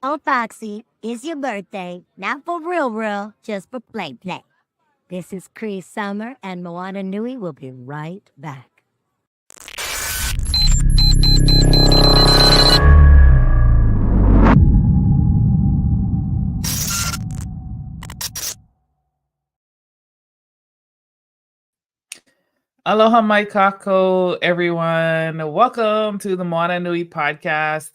Oh, Foxy, it's your birthday. Not for real, just for play. This is Cree Summer, and Moana Nui will be right back. Aloha mai kako, everyone. Welcome to the Moana Nui Podcast.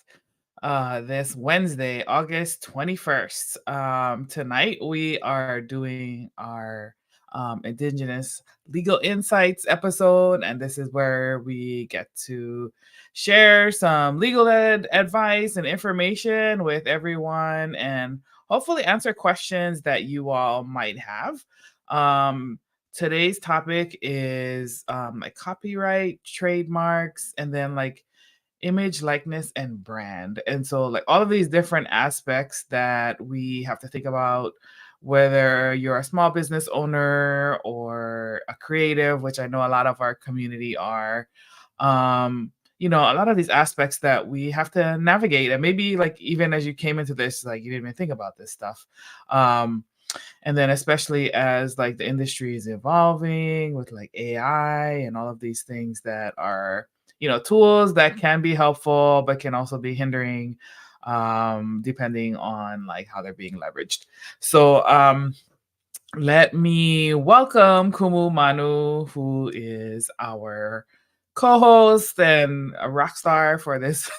This Wednesday, August 21st. Tonight we are doing our Indigenous Legal Insights episode, and this is where we get to share some legal advice and information with everyone and hopefully answer questions that you all might have. Today's topic is like copyright, trademarks, and then like image, likeness, and brand. And so, like all of these different aspects that we have to think about, whether you're a small business owner or a creative, which I know a lot of our community are. A lot of these aspects that we have to navigate, and maybe like even as you came into this, like you didn't even think about this stuff. And then especially as like the industry is evolving with like AI and all of these things that are, tools that can be helpful but can also be hindering, depending on like how they're being leveraged. So let me welcome Kumu Manu, who is our co-host and a rock star for this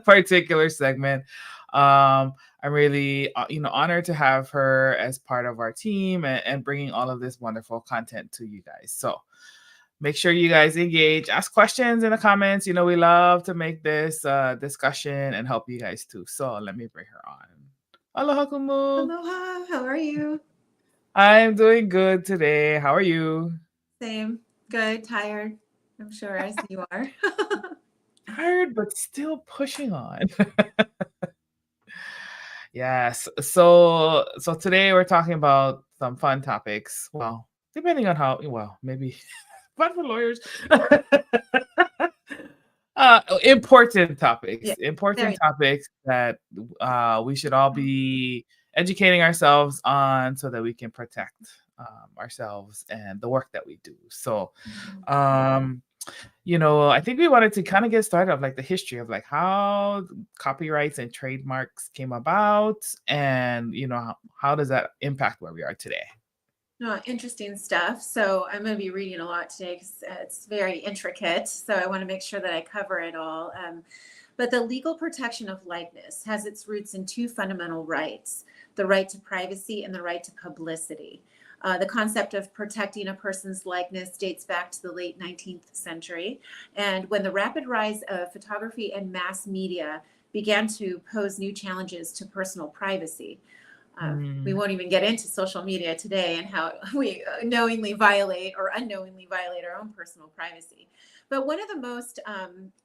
particular segment. I'm really, honored to have her as part of our team and bringing all of this wonderful content to you guys. So make sure you guys engage, ask questions in the comments. We love to make this discussion and help you guys too. So let me bring her on. Aloha, Kumu. Aloha, how are you? I'm doing good today. How are you? Same. Good, tired. I'm sure as you are. Tired, but still pushing on. Yes. So today we're talking about some fun topics. Well, depending on maybe fun for lawyers. Important topics. Yeah, Important topics that we should all be educating ourselves on so that we can protect ourselves and the work that we do. So I think we wanted to kind of get started of like the history of like how copyrights and trademarks came about, and how does that impact where we are today. No, interesting stuff. So I'm going to be reading a lot today because it's very intricate. So I want to make sure that I cover it all. But the legal protection of likeness has its roots in two fundamental rights: the right to privacy and the right to publicity. The concept of protecting a person's likeness dates back to the late 19th century. And when the rapid rise of photography and mass media began to pose new challenges to personal privacy. We won't even get into social media today and how we knowingly violate or unknowingly violate our own personal privacy. But one of the most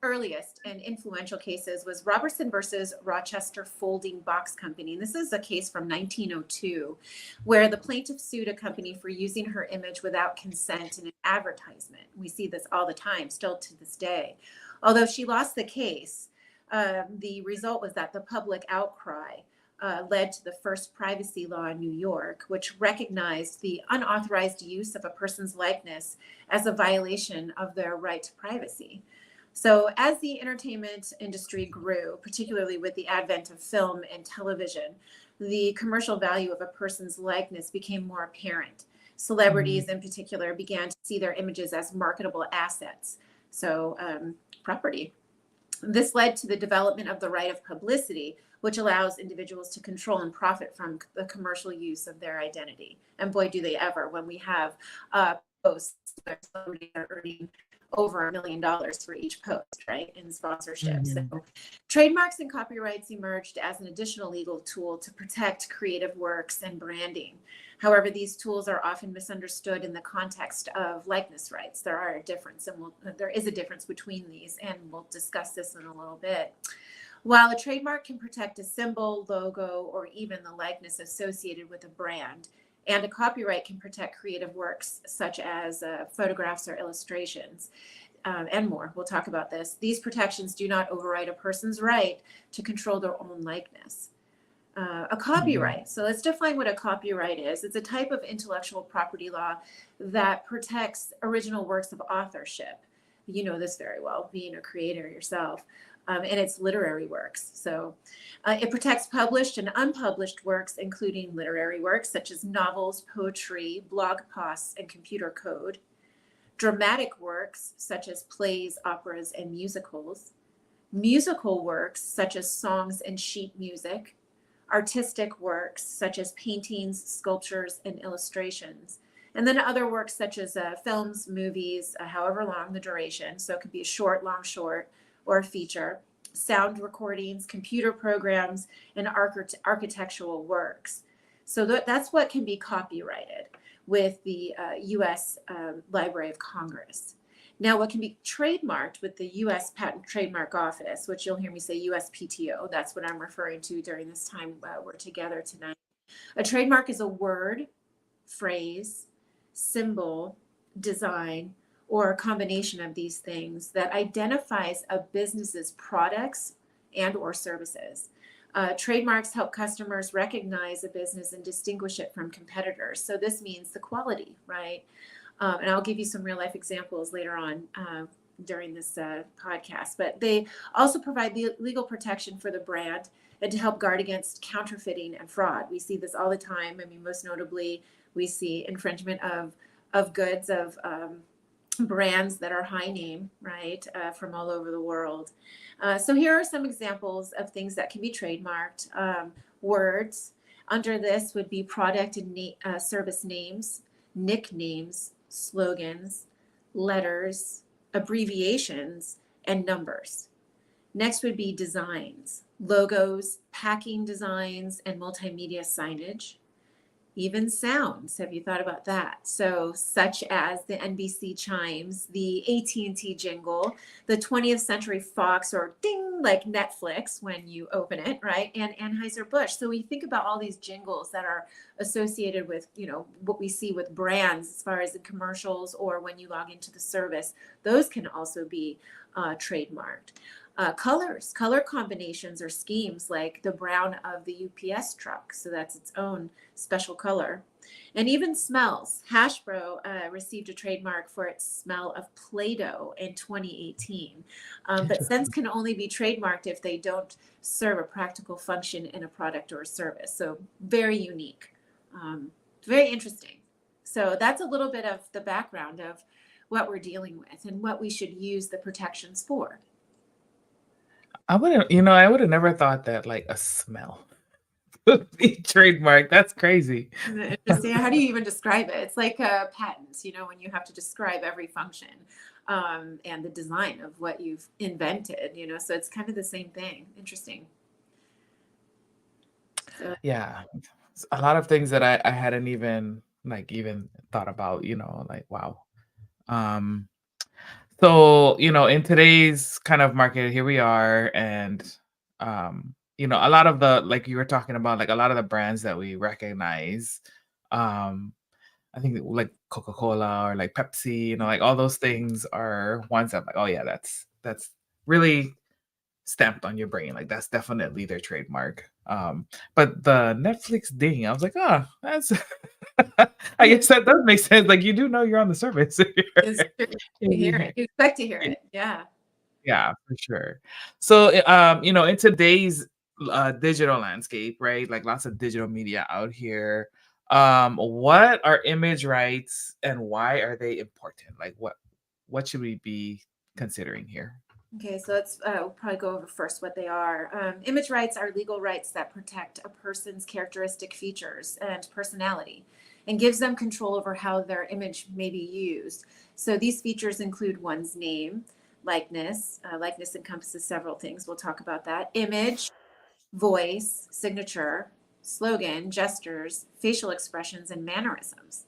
earliest and influential cases was Robertson versus Rochester Folding Box Company. And this is a case from 1902, where the plaintiff sued a company for using her image without consent in an advertisement. We see this all the time, still to this day. Although she lost the case, the result was that the public outcry led to the first privacy law in New York, which recognized the unauthorized use of a person's likeness as a violation of their right to privacy. So as the entertainment industry grew, particularly with the advent of film and television, the commercial value of a person's likeness became more apparent. Celebrities in particular began to see their images as marketable assets, so property. This led to the development of the right of publicity, which allows individuals to control and profit from the commercial use of their identity. And boy, do they ever, when we have posts where celebrities are earning over $1 million for each post, right, in sponsorships. So trademarks and copyrights emerged as an additional legal tool to protect creative works and branding. However, these tools are often misunderstood in the context of likeness rights. There is a difference between these, and we'll discuss this in a little bit. While a trademark can protect a symbol, logo, or even the likeness associated with a brand, and a copyright can protect creative works such as photographs or illustrations, and more. We'll talk about this. These protections do not override a person's right to control their own likeness. A copyright. So let's define what a copyright is. It's a type of intellectual property law that protects original works of authorship. You know this very well, being a creator yourself, and it's literary works. So it protects published and unpublished works, including literary works such as novels, poetry, blog posts, and computer code, dramatic works such as plays, operas, and musicals, musical works such as songs and sheet music, artistic works such as paintings, sculptures, and illustrations, and then other works such as films, movies, however long the duration. So it could be a short, long short, or a feature, sound recordings, computer programs, and architectural works. So that's what can be copyrighted with the U.S. Library of Congress. Now, what can be trademarked with the U.S. Patent Trademark Office, which you'll hear me say USPTO, that's what I'm referring to during this time we're together tonight. A trademark is a word, phrase, symbol, design, or a combination of these things that identifies a business's products and or services. Trademarks help customers recognize a business and distinguish it from competitors. So this means the quality, right? And I'll give you some real life examples later on during this podcast, but they also provide the legal protection for the brand and to help guard against counterfeiting and fraud. We see this all the time. I mean, most notably, we see infringement of goods of brands that are high name, right, from all over the world. So here are some examples of things that can be trademarked. Words under this would be product and service names, nicknames, slogans, letters, abbreviations, and numbers. Next would be designs, logos, packing designs, and multimedia signage. Even sounds, have you thought about that? So such as the NBC chimes, the AT&T jingle, the 20th Century Fox, or ding, like Netflix when you open it, right? And Anheuser-Busch. So we think about all these jingles that are associated with, you know, what we see with brands as far as the commercials or when you log into the service, those can also be trademarked. Colors, color combinations or schemes like the brown of the UPS truck. So that's its own special color. And even smells. Hashbro received a trademark for its smell of Play-Doh in 2018. But scents can only be trademarked if they don't serve a practical function in a product or a service. So very unique, very interesting. So that's a little bit of the background of what we're dealing with and what we should use the protections for. I would have never thought that like a smell would be trademarked. That's crazy. Interesting. How do you even describe it? It's like a patent, you know, when you have to describe every function and the design of what you've invented, you know, so it's kind of the same thing. Interesting. So, Yeah. A lot of things that I hadn't even thought about, you know, like wow. So, you know, in today's kind of market, here we are, and you know, a lot of the, like you were talking about, like a lot of the brands that we recognize, I think like Coca-Cola or like Pepsi, you know, like all those things are ones that like, oh yeah, that's really stamped on your brain. Like that's definitely their trademark. But the Netflix ding, I was like, oh, that's I guess that does make sense. Like you do know you're on the service. it's true. You hear it. You expect to hear it. Yeah. Yeah, for sure. So, you know, in today's digital landscape, right? Like lots of digital media out here. What are image rights and why are they important? Like what should we be considering here? Okay, so let's we'll probably go over first what they are. Image rights are legal rights that protect a person's characteristic features and personality and gives them control over how their image may be used. So these features include one's name, likeness. Likeness encompasses several things. We'll talk about that. Image, voice, signature, slogan, gestures, facial expressions, and mannerisms.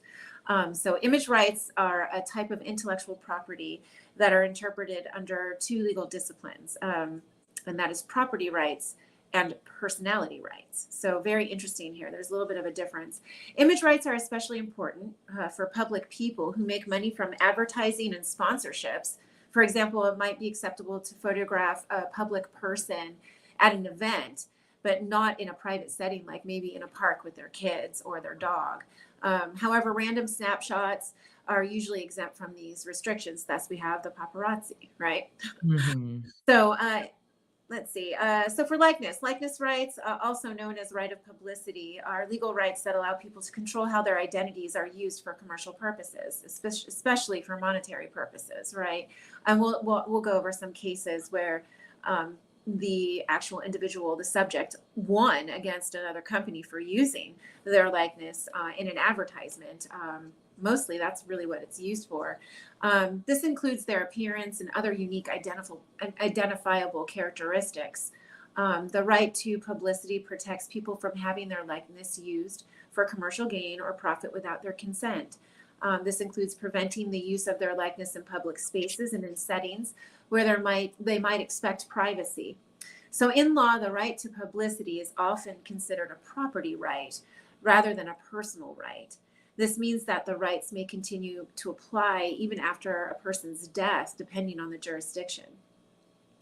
So image rights are a type of intellectual property that are interpreted under two legal disciplines, and that is property rights and personality rights. So very interesting here. There's a little bit of a difference. Image rights are especially important for public people who make money from advertising and sponsorships. For example, it might be acceptable to photograph a public person at an event, but not in a private setting, like maybe in a park with their kids or their dog. However, random snapshots are usually exempt from these restrictions. Thus, we have the paparazzi, right? Mm-hmm. So let's see. So for likeness rights, also known as right of publicity, are legal rights that allow people to control how their identities are used for commercial purposes, especially for monetary purposes, right? And we'll go over some cases where the actual individual, the subject, won against another company for using their likeness in an advertisement. Mostly that's really what it's used for. This includes their appearance and other unique identifiable characteristics. The right to publicity protects people from having their likeness used for commercial gain or profit without their consent. This includes preventing the use of their likeness in public spaces and in settings where they might expect privacy. So in law, the right to publicity is often considered a property right rather than a personal right. This means that the rights may continue to apply even after a person's death, depending on the jurisdiction.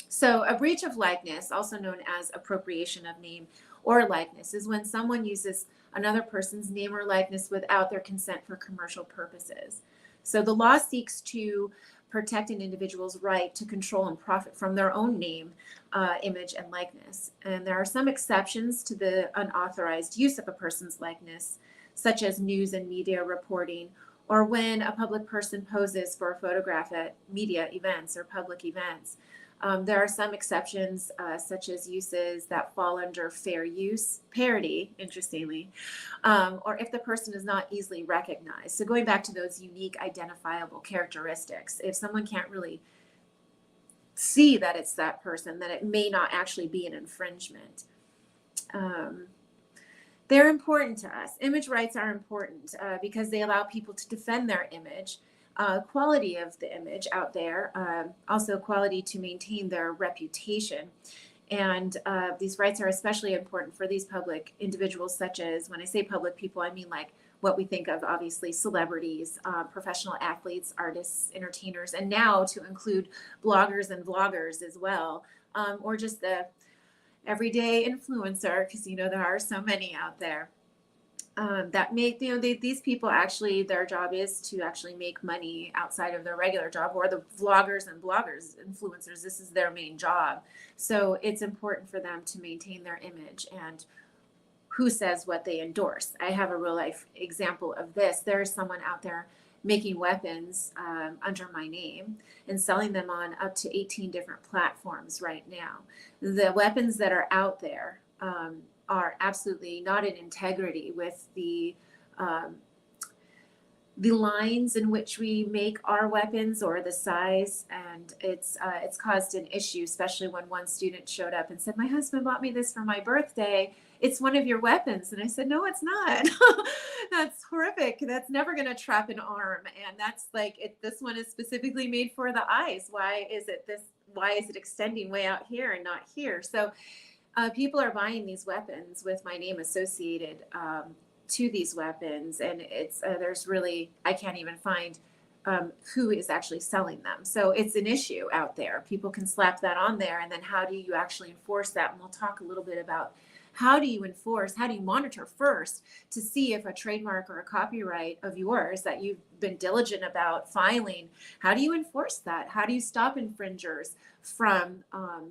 So a breach of likeness, also known as appropriation of name or likeness, is when someone uses another person's name or likeness without their consent for commercial purposes. So the law seeks to protect an individual's right to control and profit from their own name, image, and likeness. And there are some exceptions to the unauthorized use of a person's likeness, such as news and media reporting, or when a public person poses for a photograph at media events or public events. There are some exceptions, such as uses that fall under fair use, parody, interestingly, or if the person is not easily recognized. So going back to those unique identifiable characteristics, if someone can't really see that it's that person, then it may not actually be an infringement. They're important to us. Image rights are important because they allow people to defend their image, quality of the image out there, also quality to maintain their reputation. And these rights are especially important for these public individuals, such as, when I say public people, I mean like what we think of, obviously, celebrities, professional athletes, artists, entertainers, and now to include bloggers and vloggers as well, or just the everyday influencer, because there are so many out there that make these people actually, their job is to actually make money outside of their regular job, or the vloggers and bloggers, influencers, this is their main job. So it's important for them to maintain their image and who says what they endorse. I have a real life example of this. There is someone out there making weapons under my name and selling them on up to 18 different platforms right now. The weapons that are out there are absolutely not in integrity with the lines in which we make our weapons or the size, and it's caused an issue, especially when one student showed up and said, "My husband bought me this for my birthday. It's one of your weapons." And I said, "No, it's not." That's horrific. That's never going to trap an arm. And that's like, this one is specifically made for the eyes. Why is it extending way out here and not here? So people are buying these weapons with my name associated to these weapons. And it's, there's really, I can't even find who is actually selling them. So it's an issue out there. People can slap that on there. And then how do you actually enforce that? And we'll talk a little bit about how do you monitor first to see if a trademark or a copyright of yours that you've been diligent about filing, how do you enforce that? How do you stop infringers from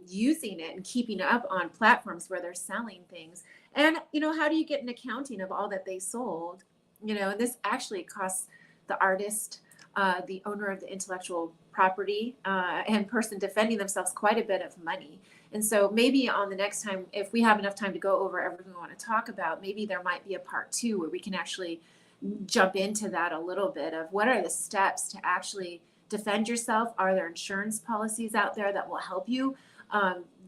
using it and keeping up on platforms where they're selling things? And, how do you get an accounting of all that they sold? And this actually costs the artist, the owner of the intellectual property, and person defending themselves quite a bit of money. And so maybe on the next time, if we have enough time to go over everything we want to talk about, maybe there might be a part 2 where we can actually jump into that a little bit of what are the steps to actually defend yourself. Are there insurance policies out there that will help you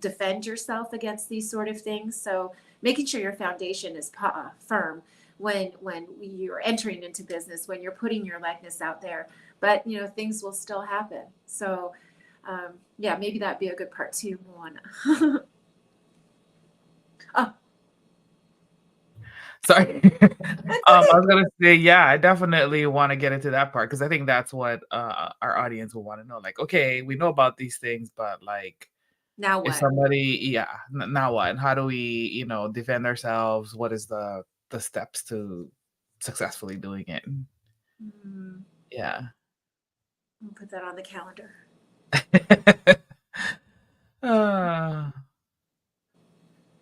defend yourself against these sort of things? So making sure your foundation is firm when you're entering into business, when you're putting your likeness out there. But, things will still happen. So maybe that'd be a good part 2, Moana. Oh, Sorry. I was gonna say, I definitely want to get into that part, because I think that's what our audience will want to know. Like, okay, we know about these things, but like, Now if what? somebody, now what? How do we, defend ourselves? What is the steps to successfully doing it? Mm, Yeah. I'll put that on the calendar. Uh,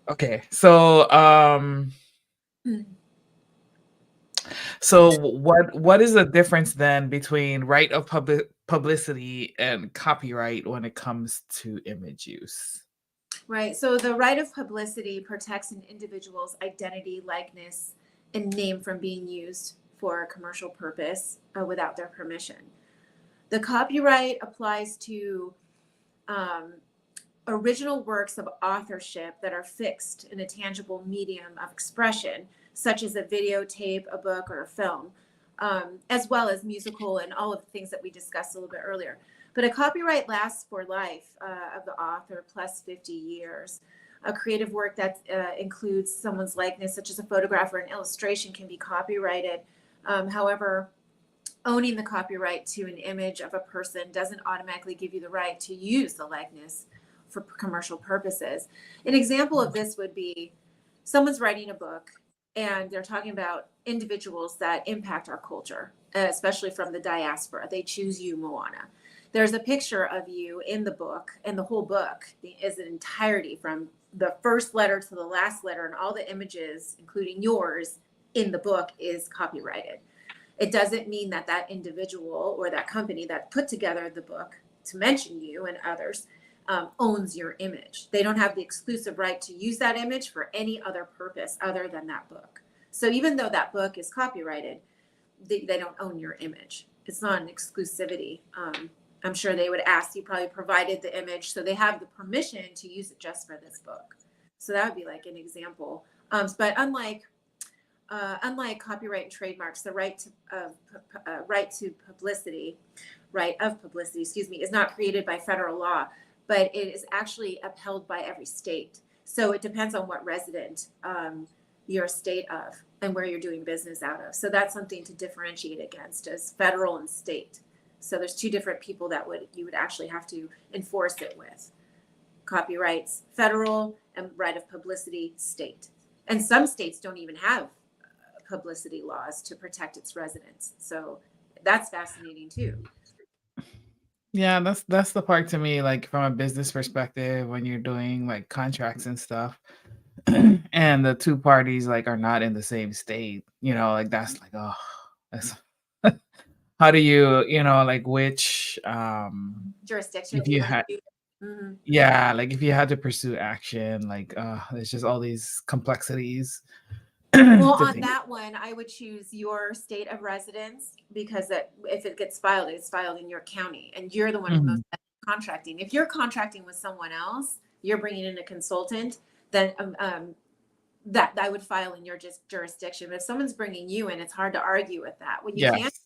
okay. So, Mm. what is the difference then between right of publicity and copyright when it comes to image use? Right. So the right of publicity protects an individual's identity, likeness, and name from being used for a commercial purpose without their permission. The copyright applies to um, original works of authorship that are fixed in a tangible medium of expression, such as a videotape, a book, or a film, as well as musical and all of the things that we discussed a little bit earlier. But a copyright lasts for life of the author plus 50 years. A creative work that includes someone's likeness, such as a photograph or an illustration, can be copyrighted. However, owning the copyright to an image of a person doesn't automatically give you the right to use the likeness for commercial purposes. An example of this would be someone's writing a book and they're talking about individuals that impact our culture, especially from the diaspora. They choose you, Moana. There's a picture of you in the book, and the whole book is an entirety from the first letter to the last letter, and all the images, including yours, in the book is copyrighted. It doesn't mean that that individual or that company that put together the book to mention you and others owns your image. They don't have the exclusive right to use that image for any other purpose other than that book. So even though that book is copyrighted, they don't own your image. It's not an exclusivity. I'm sure they would ask, you probably provided the image, so they have the permission to use it just for this book. So that would be like an example. But unlike copyright and trademarks, the right of publicity, is not created by federal law, but it is actually upheld by every state. So it depends on what resident you're a state of and where you're doing business out of. So that's something to differentiate against as federal and state. So there's two different people that you would actually have to enforce it with. Copyrights, federal, and right of publicity, state. And some states don't even have publicity laws to protect its residents. So that's fascinating too. Yeah, that's the part to me, like from a business perspective, when you're doing like contracts and stuff, and the two parties like are not in the same state, like that's like, oh, that's how do you, like which Jurisdiction. if you had Mm-hmm. yeah, like if you had to pursue action, like there's just all these complexities. Well, to on think. that one, I would choose your state of residence because if it gets filed, it's filed in your county, and you're the one who's most contracting. If you're contracting with someone else, you're bringing in a consultant, then that I would file in your jurisdiction. But if someone's bringing you in, it's hard to argue with that. When you can't Yes.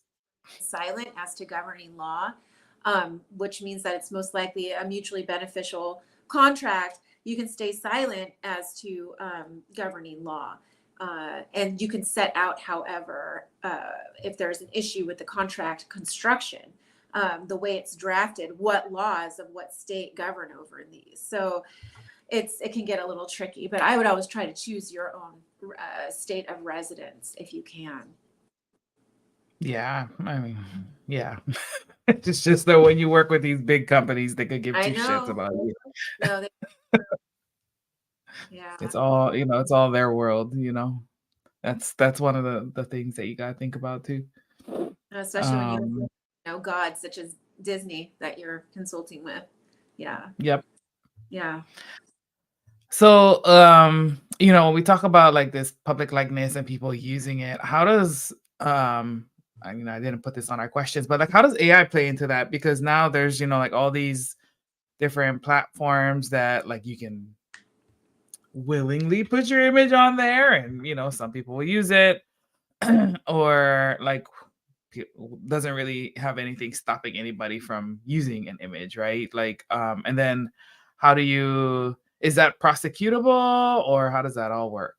be silent as to governing law, which means that it's most likely a mutually beneficial contract, you can stay silent as to governing law. And you can set out, however, if there's an issue with the contract construction, the way it's drafted, what laws of what state govern over these. So it can get a little tricky, but I would always try to choose your own state of residence if you can. Yeah, I mean, yeah. It's just that when you work with these big companies, they could give two shits about you. No, yeah. It's all, it's all their world, That's one of the things that you gotta think about too. Especially when you know gods such as Disney that you're consulting with. Yeah. Yep. Yeah. So, we talk about like this public likeness and people using it. How does I didn't put this on our questions, but like how does AI play into that? Because now there's, like all these different platforms that like you can willingly put your image on there, and some people will use it or like doesn't really have anything stopping anybody from using an image, right? Like and then is that prosecutable, or how does that all work?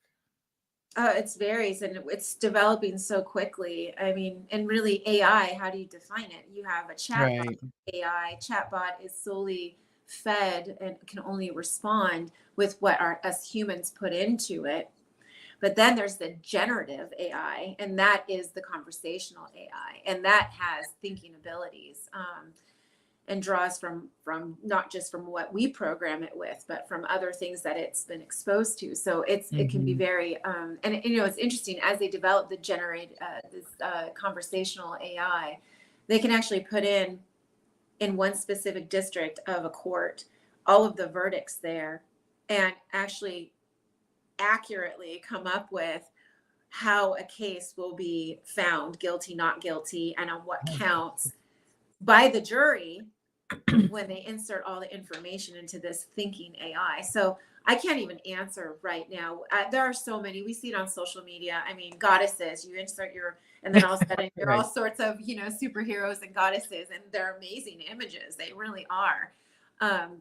It varies, and it's developing so quickly. I mean, and really AI, how do you define it? You have a chatbot. Right. AI chatbot is solely fed and can only respond with what us humans put into it. But then there's the generative AI, and that is the conversational AI, and that has thinking abilities, and draws from not just from what we program it with, but from other things that it's been exposed to. So it can be very, and it's interesting as they develop the this conversational AI, they can actually put in one specific district of a court all of the verdicts there, and actually accurately come up with how a case will be found guilty, not guilty, and on what counts by the jury when they insert all the information into this thinking AI. So I can't even answer right now. There are so many. We see it on social media. I mean, goddesses, you insert and then all of a sudden there are all sorts of, superheroes and goddesses, and they're amazing images. They really are.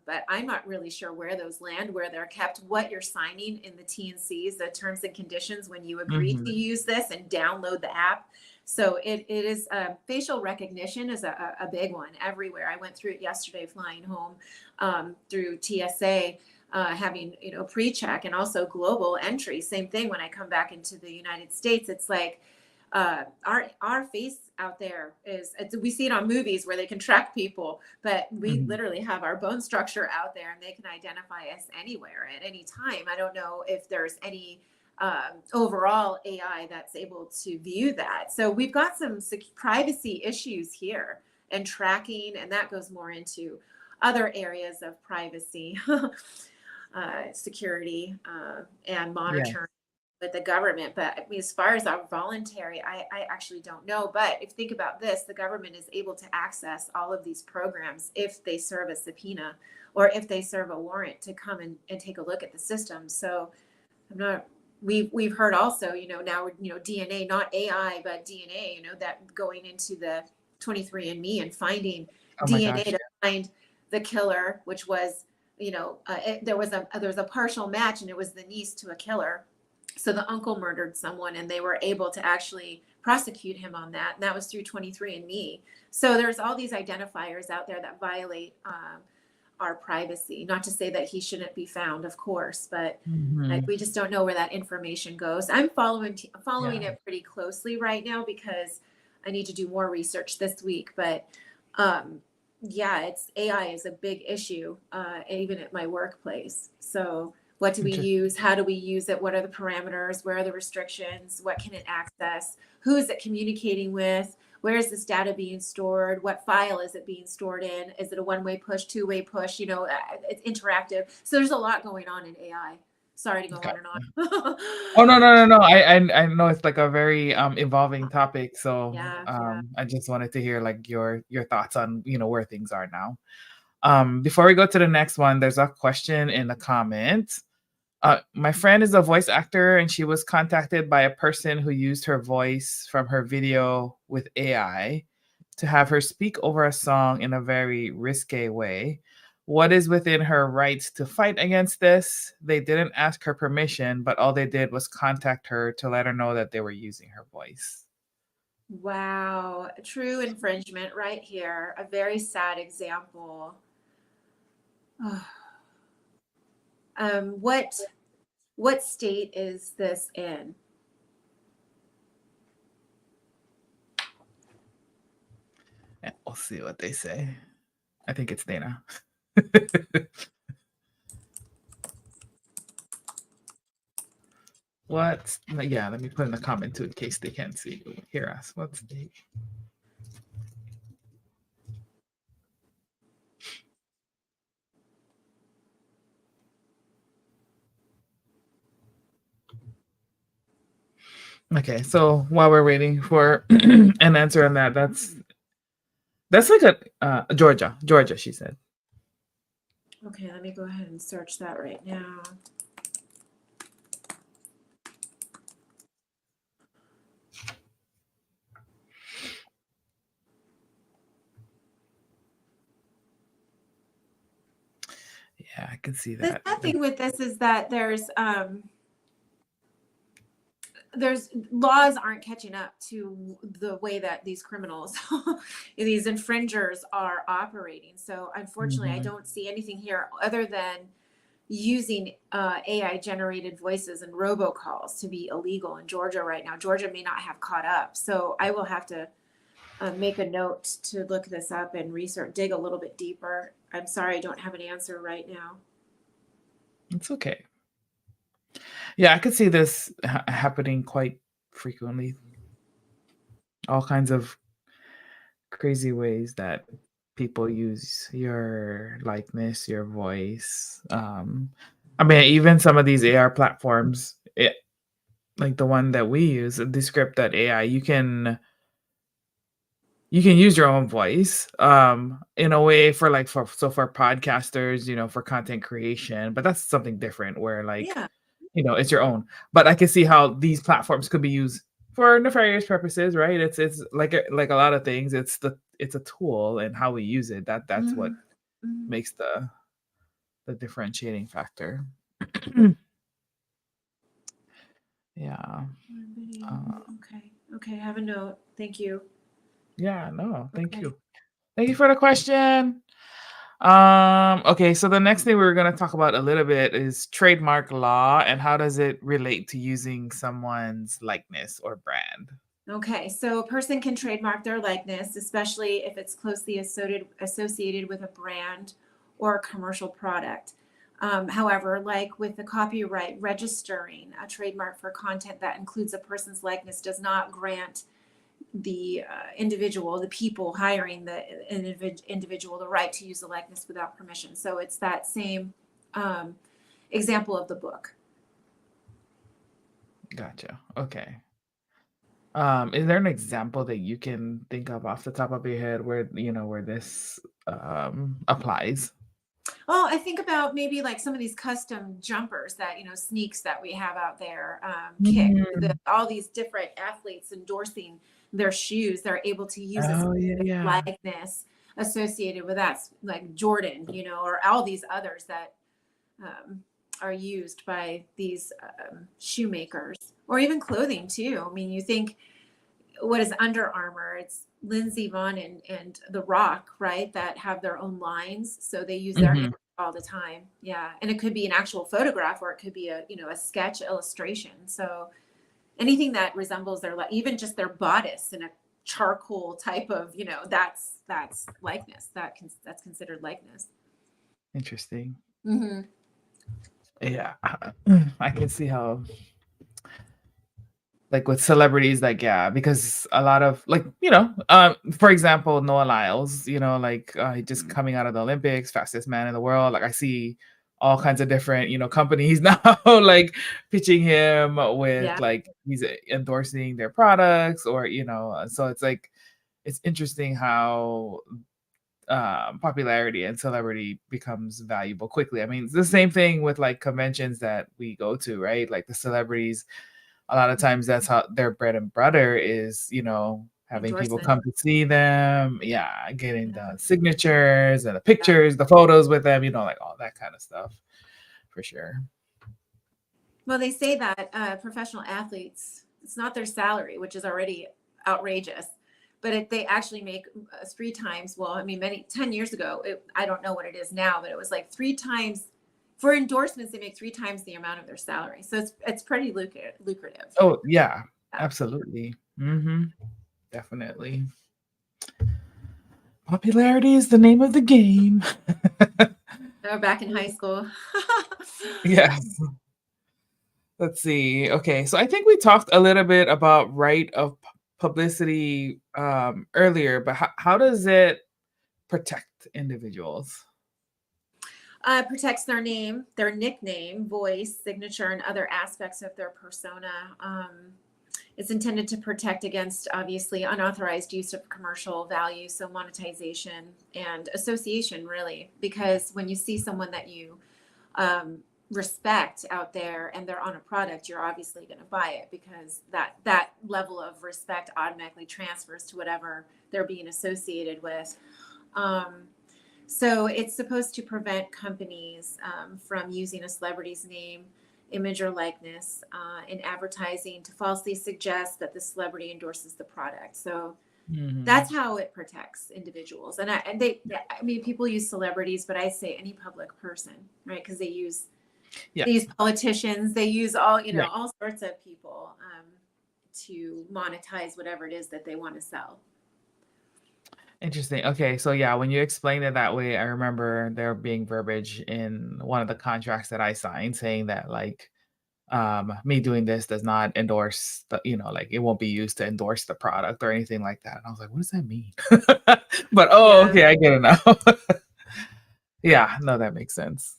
But I'm not really sure where those land, where they're kept, what you're signing in the T&Cs, the terms and conditions when you agree to use this and download the app. So it is facial recognition is a big one everywhere. I went through it yesterday flying home through TSA, having pre-check, and also global entry. Same thing when I come back into the United States. It's like our face out there we see it on movies where they can track people, but we literally have our bone structure out there, and they can identify us anywhere at any time. I don't know if there's any overall AI that's able to view that. So we've got some privacy issues here and tracking, and that goes more into other areas of privacy, security, and monitoring with the government. But I mean, as far as our voluntary, I actually don't know. But if you think about this, the government is able to access all of these programs if they serve a subpoena or if they serve a warrant to come and take a look at the system. So we've heard also, now, DNA, not AI, but DNA, that going into the 23andMe and finding DNA to find the killer, which was, there was a partial match, and it was the niece to a killer. So the uncle murdered someone, and they were able to actually prosecute him on that. And that was through 23andMe. So there's all these identifiers out there that violate our privacy. Not to say that he shouldn't be found, of course, but we just don't know where that information goes. I'm following it pretty closely right now because I need to do more research this week. But AI is a big issue, even at my workplace. So what do we use? How do we use it? What are the parameters? Where are the restrictions? What can it access? Who is it communicating with? Where is this data being stored? What file is it being stored in? Is it a one-way push, two-way push? It's interactive. So there's a lot going on in AI. Sorry to go on and on. Oh, no. I know it's like a very evolving topic. So I just wanted to hear like your thoughts on, where things are now. Before we go to the next one, there's a question in the comments. My friend is a voice actor, and she was contacted by a person who used her voice from her video with AI to have her speak over a song in a very risque way. What is within her rights to fight against this? They didn't ask her permission, but all they did was contact her to let her know that they were using her voice. Wow. True infringement right here. A very sad example. What state is this in? Yeah, we'll see what they say. I think it's Dana. What? Yeah, let me put in the comment too in case they can't hear us. What state? Okay, so while we're waiting for an answer on that, that's like a Georgia, she said. Okay, let me go ahead and search that right now. Yeah, I can see that. The thing with this is that there's there's laws aren't catching up to the way that these criminals, these infringers are operating. So unfortunately, I Mhm. don't see anything here other than using AI generated voices and robocalls to be illegal in Georgia right now. Georgia may not have caught up. So I will have to make a note to look this up and research, dig a little bit deeper. I'm sorry, I don't have an answer right now. It's okay. Yeah, I could see this happening quite frequently. All kinds of crazy ways that people use your likeness, your voice. I mean, even some of these AR platforms, like the one that we use, Descript.ai, you can use your own voice in a way for like for podcasters, for content creation, but that's something different where like Yeah. it's your own. But I can see how these platforms could be used for nefarious purposes, right? It's like a lot of things. It's a tool, and how we use it, that's what Mhm. makes the differentiating factor. Yeah. Okay. Okay. I have a note. Thank you. Yeah, no, thank Okay. you. Thank you for the question. Okay, so the next thing we're going to talk about a little bit is trademark law and how does it relate to using someone's likeness or brand. Okay. So a person can trademark their likeness, especially if it's closely associated with a brand or a commercial product. However, like with the copyright, registering a trademark for content that includes a person's likeness does not grant the individual, the people hiring the individual, the right to use the likeness without permission. So it's that same example of the book. Gotcha. Okay. Is there an example that you can think of off the top of your head where this applies? Oh, I think about maybe like some of these custom jumpers that, sneaks that we have out there, kick, Mm. all these different athletes endorsing their shoes. They're able to use a Oh yeah, specific yeah. likeness associated with that, like Jordan, or all these others that are used by these shoemakers, or even clothing too. I mean, you think, what is Under Armour? It's Lindsey Vonn and The Rock, right? That have their own lines. So they use their name Mhm. all the time. Yeah. And it could be an actual photograph, or it could be a sketch illustration. So anything that resembles their, even just their bodice in a charcoal type of, that's likeness. That's considered likeness. Interesting. Mm-hmm. Yeah. I can see how, like with celebrities, like, yeah, because a lot of like, for example, Noah Lyles, like just coming out of the Olympics, fastest man in the world. Like I see all kinds of different, companies now like pitching him with Yeah. like he's endorsing their products, or so it's like it's interesting how popularity and celebrity becomes valuable quickly. I mean, it's the same thing with like conventions that we go to, right? Like the celebrities, a lot of times that's how their bread and butter is, having people Endorsement. come to see them. Yeah, getting Yeah. the signatures and the pictures, the photos with them, like all that kind of stuff for sure. Well, they say that professional athletes, it's not their salary, which is already outrageous, but they actually make 3 times. Well, I mean, 10 years ago, I don't know what it is now, but it was like 3 times for endorsements. They make 3 times the amount of their salary. So it's pretty lucrative. Oh, yeah, Yeah. absolutely. Definitely. Popularity is the name of the game. Oh, back in high school. Yes. Let's see. Okay, so I think we talked a little bit about right of publicity earlier, but how does it protect individuals? Protects their name, their nickname, voice, signature, and other aspects of their persona. It's intended to protect against, obviously, unauthorized use of commercial value, so monetization and association, really, because when you see someone that you respect out there and they're on a product, you're obviously going to buy it, because that level of respect automatically transfers to whatever they're being associated with. So it's supposed to prevent companies from using a celebrity's name image or likeness in advertising to falsely suggest that the celebrity endorses the product. So that's how it protects individuals. And I mean, people use celebrities, but I say any public person, right? Because they use politicians, they use all sorts of people to monetize whatever it is that they want to sell. Interesting. Okay, so yeah, when you explained it that way, I remember there being verbiage in one of the contracts that I signed saying that like me doing this does not endorse the, like it won't be used to endorse the product or anything like that. And I was like, what does that mean? But okay, I get it now. Yeah, no, that makes sense.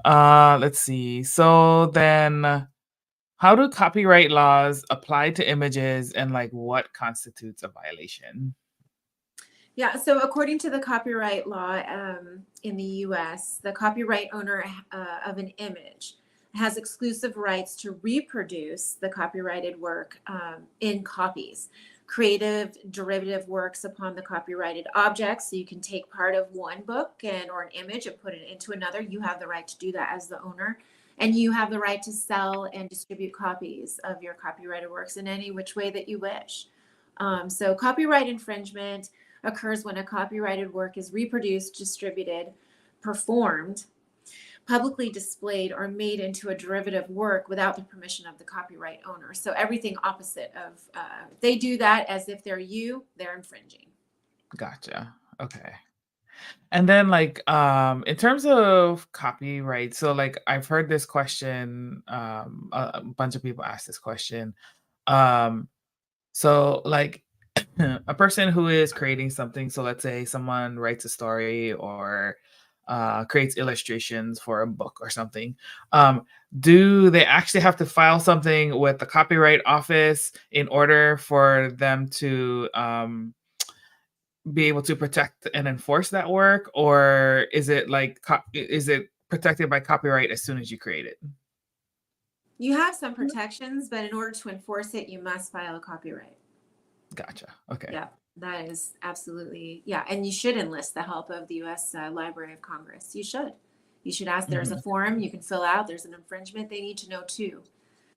Let's see. So then how do copyright laws apply to images and like what constitutes a violation? Yeah, so according to the copyright law in the US, the copyright owner of an image has exclusive rights to reproduce the copyrighted work in copies, creative derivative works upon the copyrighted objects. So you can take part of one book or an image and put it into another. You have the right to do that as the owner. And you have the right to sell and distribute copies of your copyrighted works in any which way that you wish. So copyright infringement occurs when a copyrighted work is reproduced, distributed, performed, publicly displayed, or made into a derivative work without the permission of the copyright owner. So everything opposite of, they do that as if they're infringing. Gotcha. Okay. And then like in terms of copyright, so like I've heard this question, a bunch of people ask this question. So like a person who is creating something, so let's say someone writes a story or creates illustrations for a book or something, do they actually have to file something with the Copyright Office in order for them to be able to protect and enforce that work, or is it like is it protected by copyright as soon as you create it? You have some protections, but in order to enforce it, you must file a copyright. Gotcha. Okay. Yeah, that is absolutely, yeah. And you should enlist the help of the U.S. Library of Congress. You should ask. There's a form you can fill out. There's an infringement. They need to know too.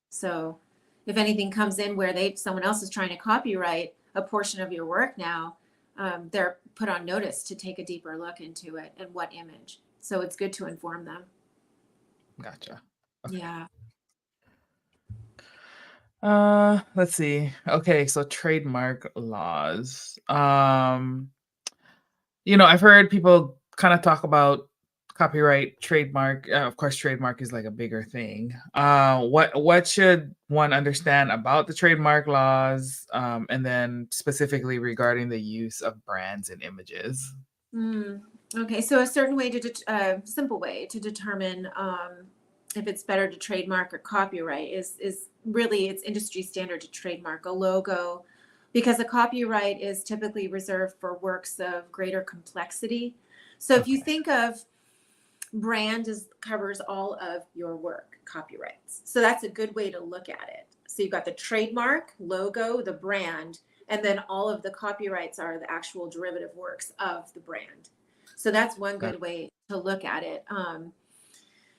So if anything comes in where someone else is trying to copyright a portion of your work now, they're put on notice to take a deeper look into it and what image. So it's good to inform them. Gotcha. Okay. Yeah. Let's see. Okay, so trademark laws. I've heard people kind of talk about copyright, trademark. Of course, trademark is like a bigger thing. What should one understand about the trademark laws, and then specifically regarding the use of brands and images? Okay, so a certain way simple way to determine if it's better to trademark or copyright is really it's industry standard to trademark a logo, because a copyright is typically reserved for works of greater complexity. So if you think of brand covers all of your work, copyrights. So that's a good way to look at it. So you've got the trademark, logo, the brand, and then all of the copyrights are the actual derivative works of the brand. So that's one good way to look at it.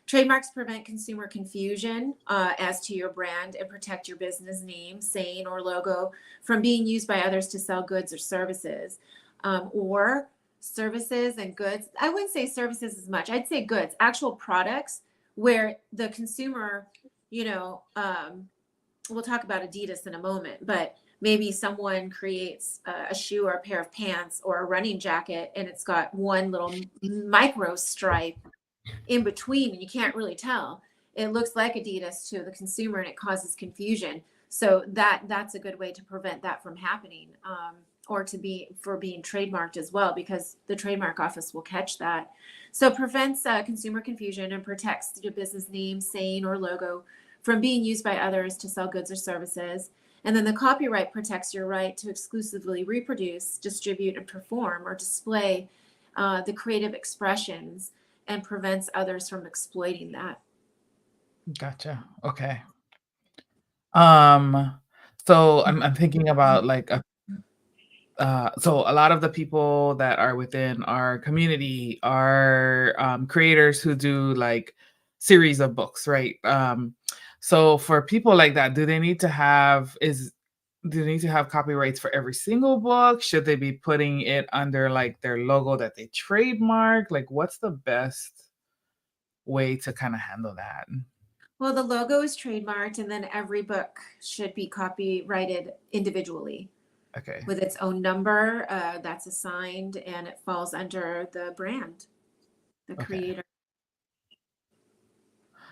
Trademarks prevent consumer confusion as to your brand and protect your business name, saying, or logo from being used by others to sell goods or services, or services and goods. I wouldn't say services as much. I'd say goods, actual products where the consumer, we'll talk about Adidas in a moment, but maybe someone creates a shoe or a pair of pants or a running jacket and it's got one little micro stripe in between and you can't really tell. It looks like Adidas to the consumer and it causes confusion. So that's a good way to prevent that from happening, or for being trademarked as well, because the trademark office will catch that. So it prevents consumer confusion and protects your business name, saying, or logo from being used by others to sell goods or services. And then the copyright protects your right to exclusively reproduce, distribute, and perform or display the creative expressions, and prevents others from exploiting that. Gotcha. Okay. So I'm thinking about like so a lot of the people that are within our community are creators who do like series of books, right? So for people like that, do they need to have copyrights for every single book? Should they be putting it under like their logo that they trademark? Like, what's the best way to kind of handle that? Well, the logo is trademarked, and then every book should be copyrighted individually Okay. with its own number that's assigned, and it falls under the brand, the Okay. creator.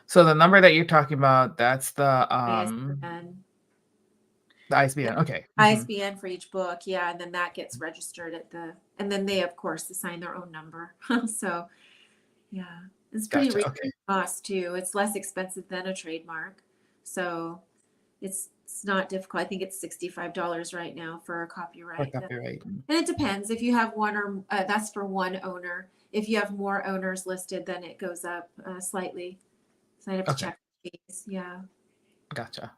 So the number that you're talking about, that's the ISBN. ISBN. Okay. ISBN for each book, yeah, and then that gets registered and then they of course assign their own number. So yeah, it's pretty Gotcha. reasonable Okay. cost too. It's less expensive than a trademark, so it's not difficult. I think it's $65 right now for a For copyright. copyright. And it depends if you have one or that's for one owner. If you have more owners listed, then it goes up slightly. So I have to Okay. check the fees. Yeah. Gotcha.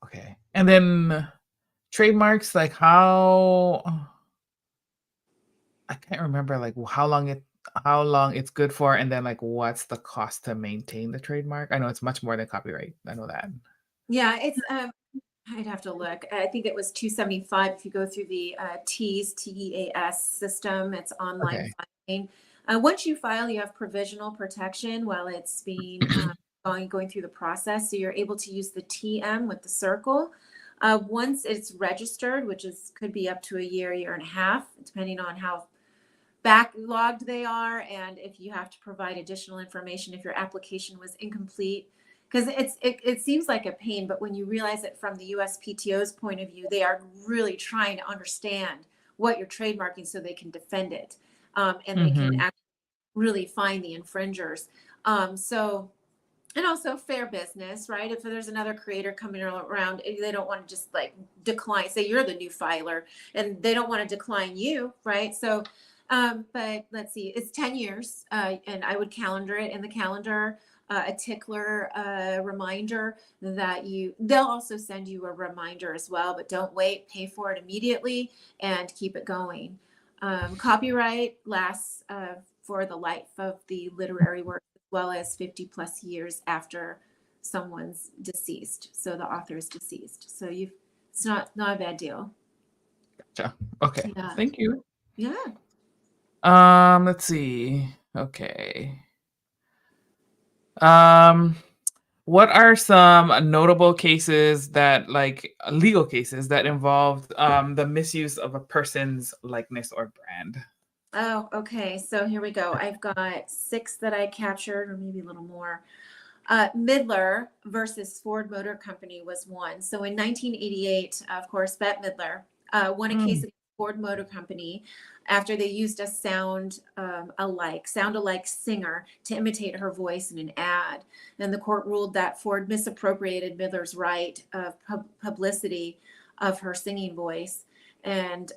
Okay. And then trademarks, like how I can't remember like how long it's good for, and then like what's the cost to maintain the trademark? I know it's much more than copyright. I know that. Yeah, it's I'd have to look. I think it was $275 if you go through the TEAS system. It's online Okay. filing. Once you file, you have provisional protection while it's being going through the process. So you're able to use the TM with the circle. Once it's registered, which could be up to a year and a half, depending on how backlogged they are, and if you have to provide additional information if your application was incomplete, because it seems like a pain, but when you realize it from the USPTO's point of view, they are really trying to understand what you're trademarking so they can defend it, and they can actually really find the infringers. And also fair business, right? If there's another creator coming around, they don't want to just like decline, say you're the new filer, and they don't want to decline you, right? So, but let's see, it's 10 years, and I would calendar it in the calendar, a tickler reminder that they'll also send you a reminder as well, but don't wait, pay for it immediately and keep it going. Copyright lasts for the life of the literary work, as well as 50 plus years after someone's deceased. So the author is deceased. So it's not a bad deal. Gotcha. Okay. Yeah. Thank you. Yeah. Let's see. Okay. What are some notable cases that like legal cases that involved the misuse of a person's likeness or brand? Oh, okay. So here we go. I've got 6 that I captured, or maybe a little more. Midler versus Ford Motor Company was one. So in 1988, of course, Bette Midler won a case against Ford Motor Company after they used a sound alike singer to imitate her voice in an ad. And the court ruled that Ford misappropriated Midler's right of publicity of her singing voice, and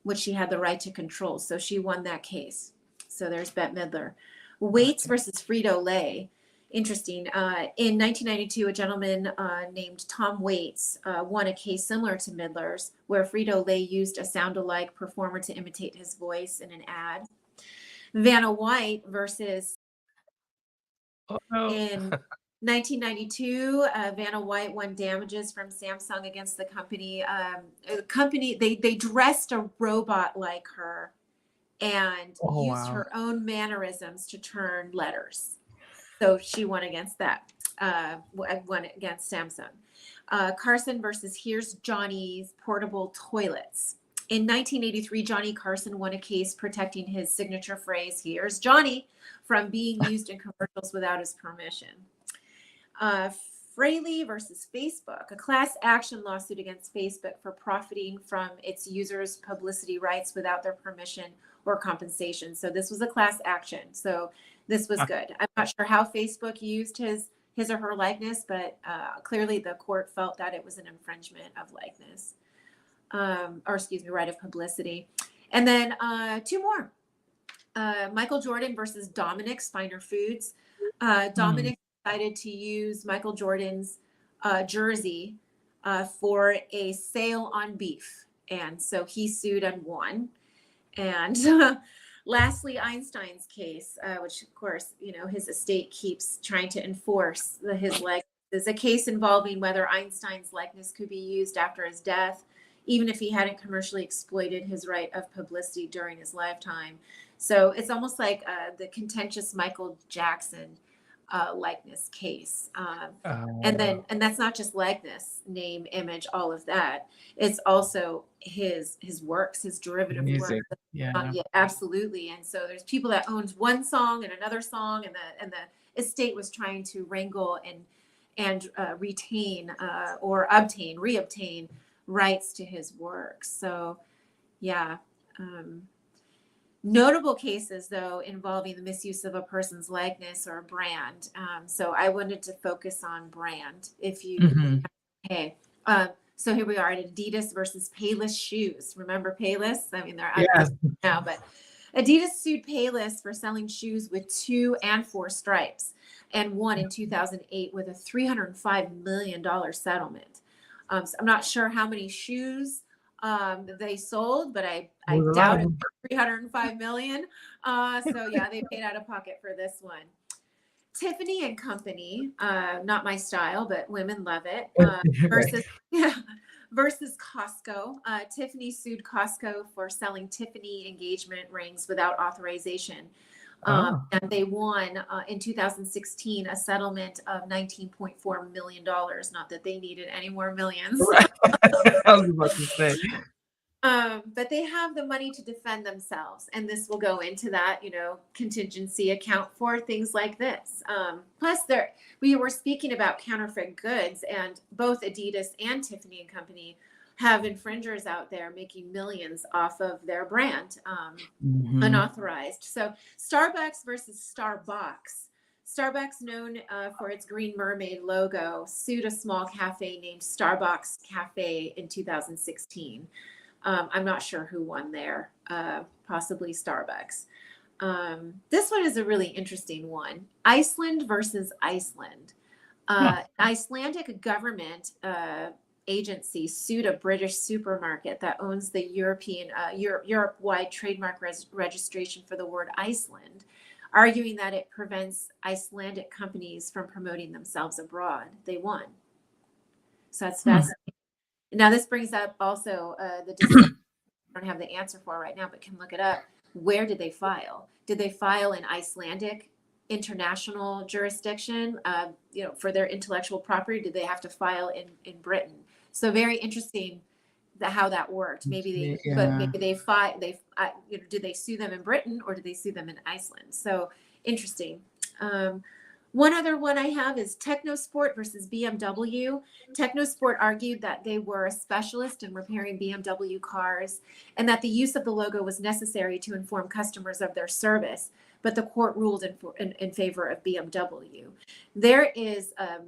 which she had the right to control. So she won that case. So there's Bette Midler. Waits versus Frito-Lay. Interesting. In 1992, a gentleman named Tom Waits won a case similar to Midler's, where Frito-Lay used a sound-alike performer to imitate his voice in an ad. Vanna White versus in 1992, Vanna White won damages from Samsung against the company. They dressed a robot like her and used her own mannerisms to turn letters. So she won against that. Won against Samsung. Carson versus Here's Johnny's Portable Toilets. In 1983, Johnny Carson won a case protecting his signature phrase, "Here's Johnny," from being used in commercials without his permission. Fraley versus Facebook, a class action lawsuit against Facebook for profiting from its users' publicity rights without their permission or compensation. So this was a class action. So this was good. I'm not sure how Facebook used his or her likeness, but clearly the court felt that it was an infringement of likeness, right of publicity. And then 2 more. Michael Jordan versus Dominic's Finer Foods. Dominic decided to use Michael Jordan's jersey for a sale on beef. And so he sued and won. And Lastly, Einstein's case, which of course, his estate keeps trying to enforce his likeness, is a case involving whether Einstein's likeness could be used after his death, even if he hadn't commercially exploited his right of publicity during his lifetime. So it's almost like the contentious Michael Jackson likeness case. And that's not just likeness, name, image, all of that. It's also his works, his derivative music. work. Yeah. Yeah, absolutely. And so there's people that owns one song and another song, and the estate was trying to wrangle and retain or reobtain rights to his works. So yeah. Notable cases, though, involving the misuse of a person's likeness or brand. So I wanted to focus on brand. Okay. So here we are at Adidas versus Payless shoes. Remember Payless? I mean, they're out Yes. now, but Adidas sued Payless for selling shoes with 2 and 4 stripes and won in 2008 with a $305 million settlement. So I'm not sure how many shoes they sold, but I doubt it. 305 million. So yeah, they paid out of pocket for this one. Tiffany and Company, not my style, but women love it. Versus Costco. Tiffany sued Costco for selling Tiffany engagement rings without authorization. And they won in 2016 a settlement of $19.4 million. Not that they needed any more millions. I was about to say. But they have the money to defend themselves, and this will go into that, contingency account for things like this. Plus, we were speaking about counterfeit goods, and both Adidas and Tiffany and Company have infringers out there making millions off of their brand, unauthorized. So Starbucks versus Starbucks. Starbucks, known for its green mermaid logo, sued a small cafe named Starbucks Cafe in 2016. I'm not sure who won there, possibly Starbucks. This one is a really interesting one. Iceland versus Iceland. Icelandic government agency sued a British supermarket that owns the Europe-wide trademark registration for the word Iceland, arguing that it prevents Icelandic companies from promoting themselves abroad. They won. So that's fascinating. Now, this brings up also the discussion I don't have the answer for right now, but can look it up. Where did they file? Did they file in Icelandic international jurisdiction, for their intellectual property? Did they have to file in Britain? So very interesting how that worked. Maybe they filed. Did they sue them in Britain or did they sue them in Iceland? So interesting. One other one I have is Technosport versus BMW. Technosport argued that they were a specialist in repairing BMW cars and that the use of the logo was necessary to inform customers of their service, but the court ruled in favor of BMW. There is a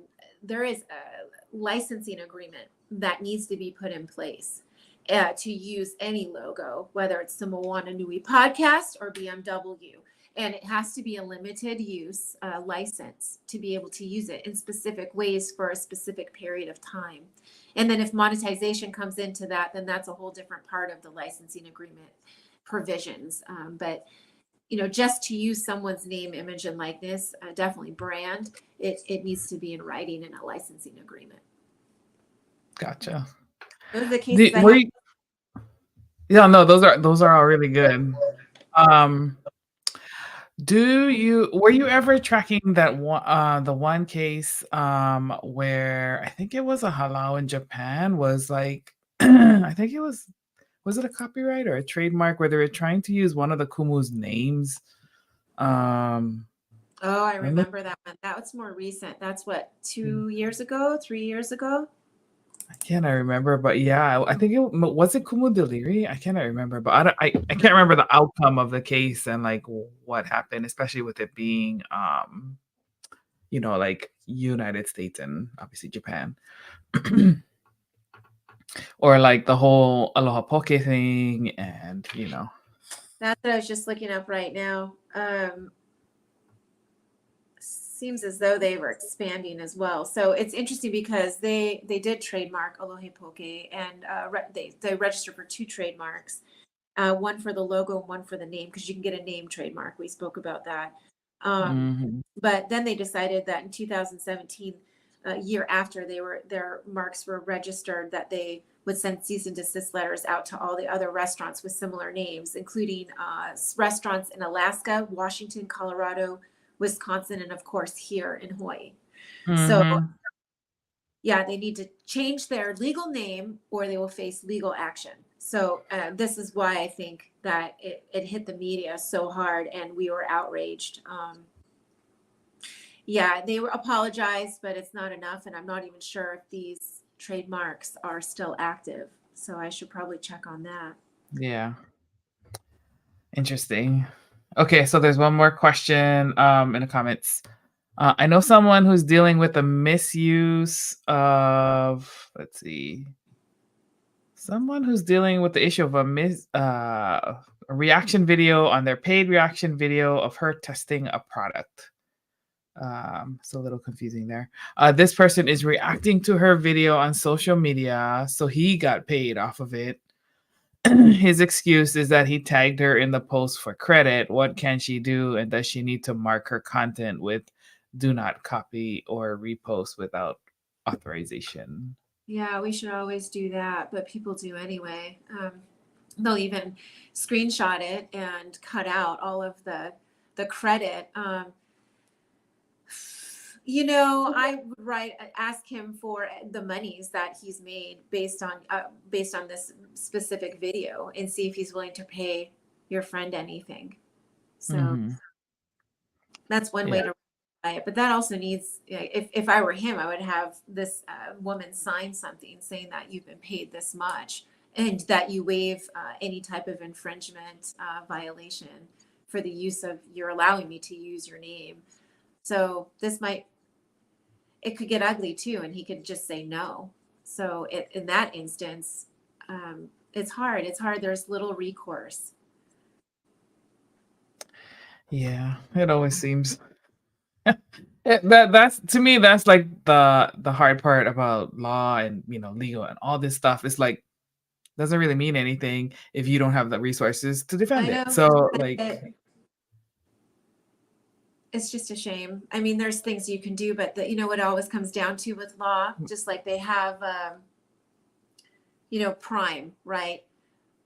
licensing agreement that needs to be put in place to use any logo, whether it's the Moana Nui Podcast or BMW. And it has to be a limited use license to be able to use it in specific ways for a specific period of time. And then if monetization comes into that, then that's a whole different part of the licensing agreement provisions. But just to use someone's name, image, and likeness, definitely brand, it needs to be in writing in a licensing agreement. Gotcha. Those are the cases those are all really good. Were you ever tracking that one, the one case where I think it was a halal in Japan was like I think it was it a copyright or a trademark where they were trying to use one of the Kumu's names? I remember that one. That was more recent. That's what, 2 years ago, 3 years ago? I cannot remember, but yeah, I think was it Kumu Deliri? I cannot remember, but I can't remember the outcome of the case and like what happened, especially with it being like United States and obviously Japan. Or like the whole Aloha Poke thing and That's what I was just looking up right now. Seems as though they were expanding as well. So it's interesting because they did trademark Aloha Poke and they registered for 2 trademarks. one for the logo and one for the name, because you can get a name trademark. We spoke about that. But then they decided that in 2017, a year after their marks were registered, that they would send cease and desist letters out to all the other restaurants with similar names, including restaurants in Alaska, Washington, Colorado, Wisconsin, and of course here in Hawaii. So yeah, they need to change their legal name or they will face legal action. So this is why I think that it hit the media so hard and we were outraged. Yeah, they were apologized, but it's not enough. And I'm not even sure if these trademarks are still active. So I should probably check on that. Yeah. Interesting. Okay, so there's one more question in the comments. I know someone who's dealing with the misuse of, let's see, someone who's dealing with the issue of a reaction video on their paid reaction video of her testing a product. So a little confusing there. This person is reacting to her video on social media, so he got paid off of it. His excuse is that he tagged her in the post for credit. What can she do? And does she need to mark her content with do not copy or repost without authorization? Yeah, we should always do that, but people do anyway. They'll even screenshot it and cut out all of the credit. I would ask him for the monies that he's made based on this specific video and see if he's willing to pay your friend anything. So that's one way to buy it. But that also needs, if I were him, I would have this woman sign something saying that you've been paid this much and that you waive any type of infringement violation for the use of, you're allowing me to use your name. So it could get ugly too, and he could just say no. So in that instance, it's hard. There's little recourse. Yeah, it always seems. That's to me, that's like the hard part about law and legal and all this stuff. It's like doesn't really mean anything if you don't have the resources to defend it. So it's just a shame. I mean, there's things you can do, but what it always comes down to with law, just like they have, Prime, right?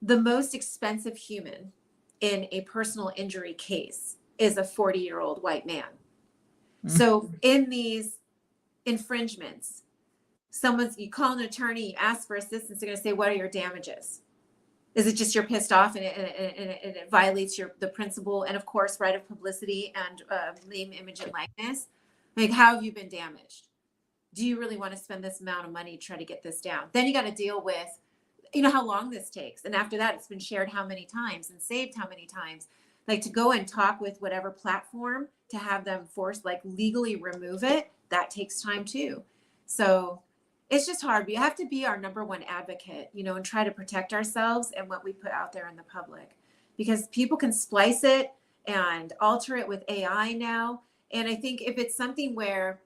The most expensive human in a personal injury case is a 40-year-old white man. So in these infringements, you call an attorney, you ask for assistance, they're going to say, what are your damages? Is it just you're pissed off and it violates the principle and, of course, right of publicity and name, image, and likeness? Like, how have you been damaged? Do you really want to spend this amount of money to try to get this down? Then you got to deal with, how long this takes. And after that, it's been shared how many times and saved how many times. Like, to go and talk with whatever platform to have them legally remove it, that takes time too. So it's just hard. We have to be our number one advocate, and try to protect ourselves and what we put out there in the public, because people can splice it and alter it with AI now. And I think if it's something where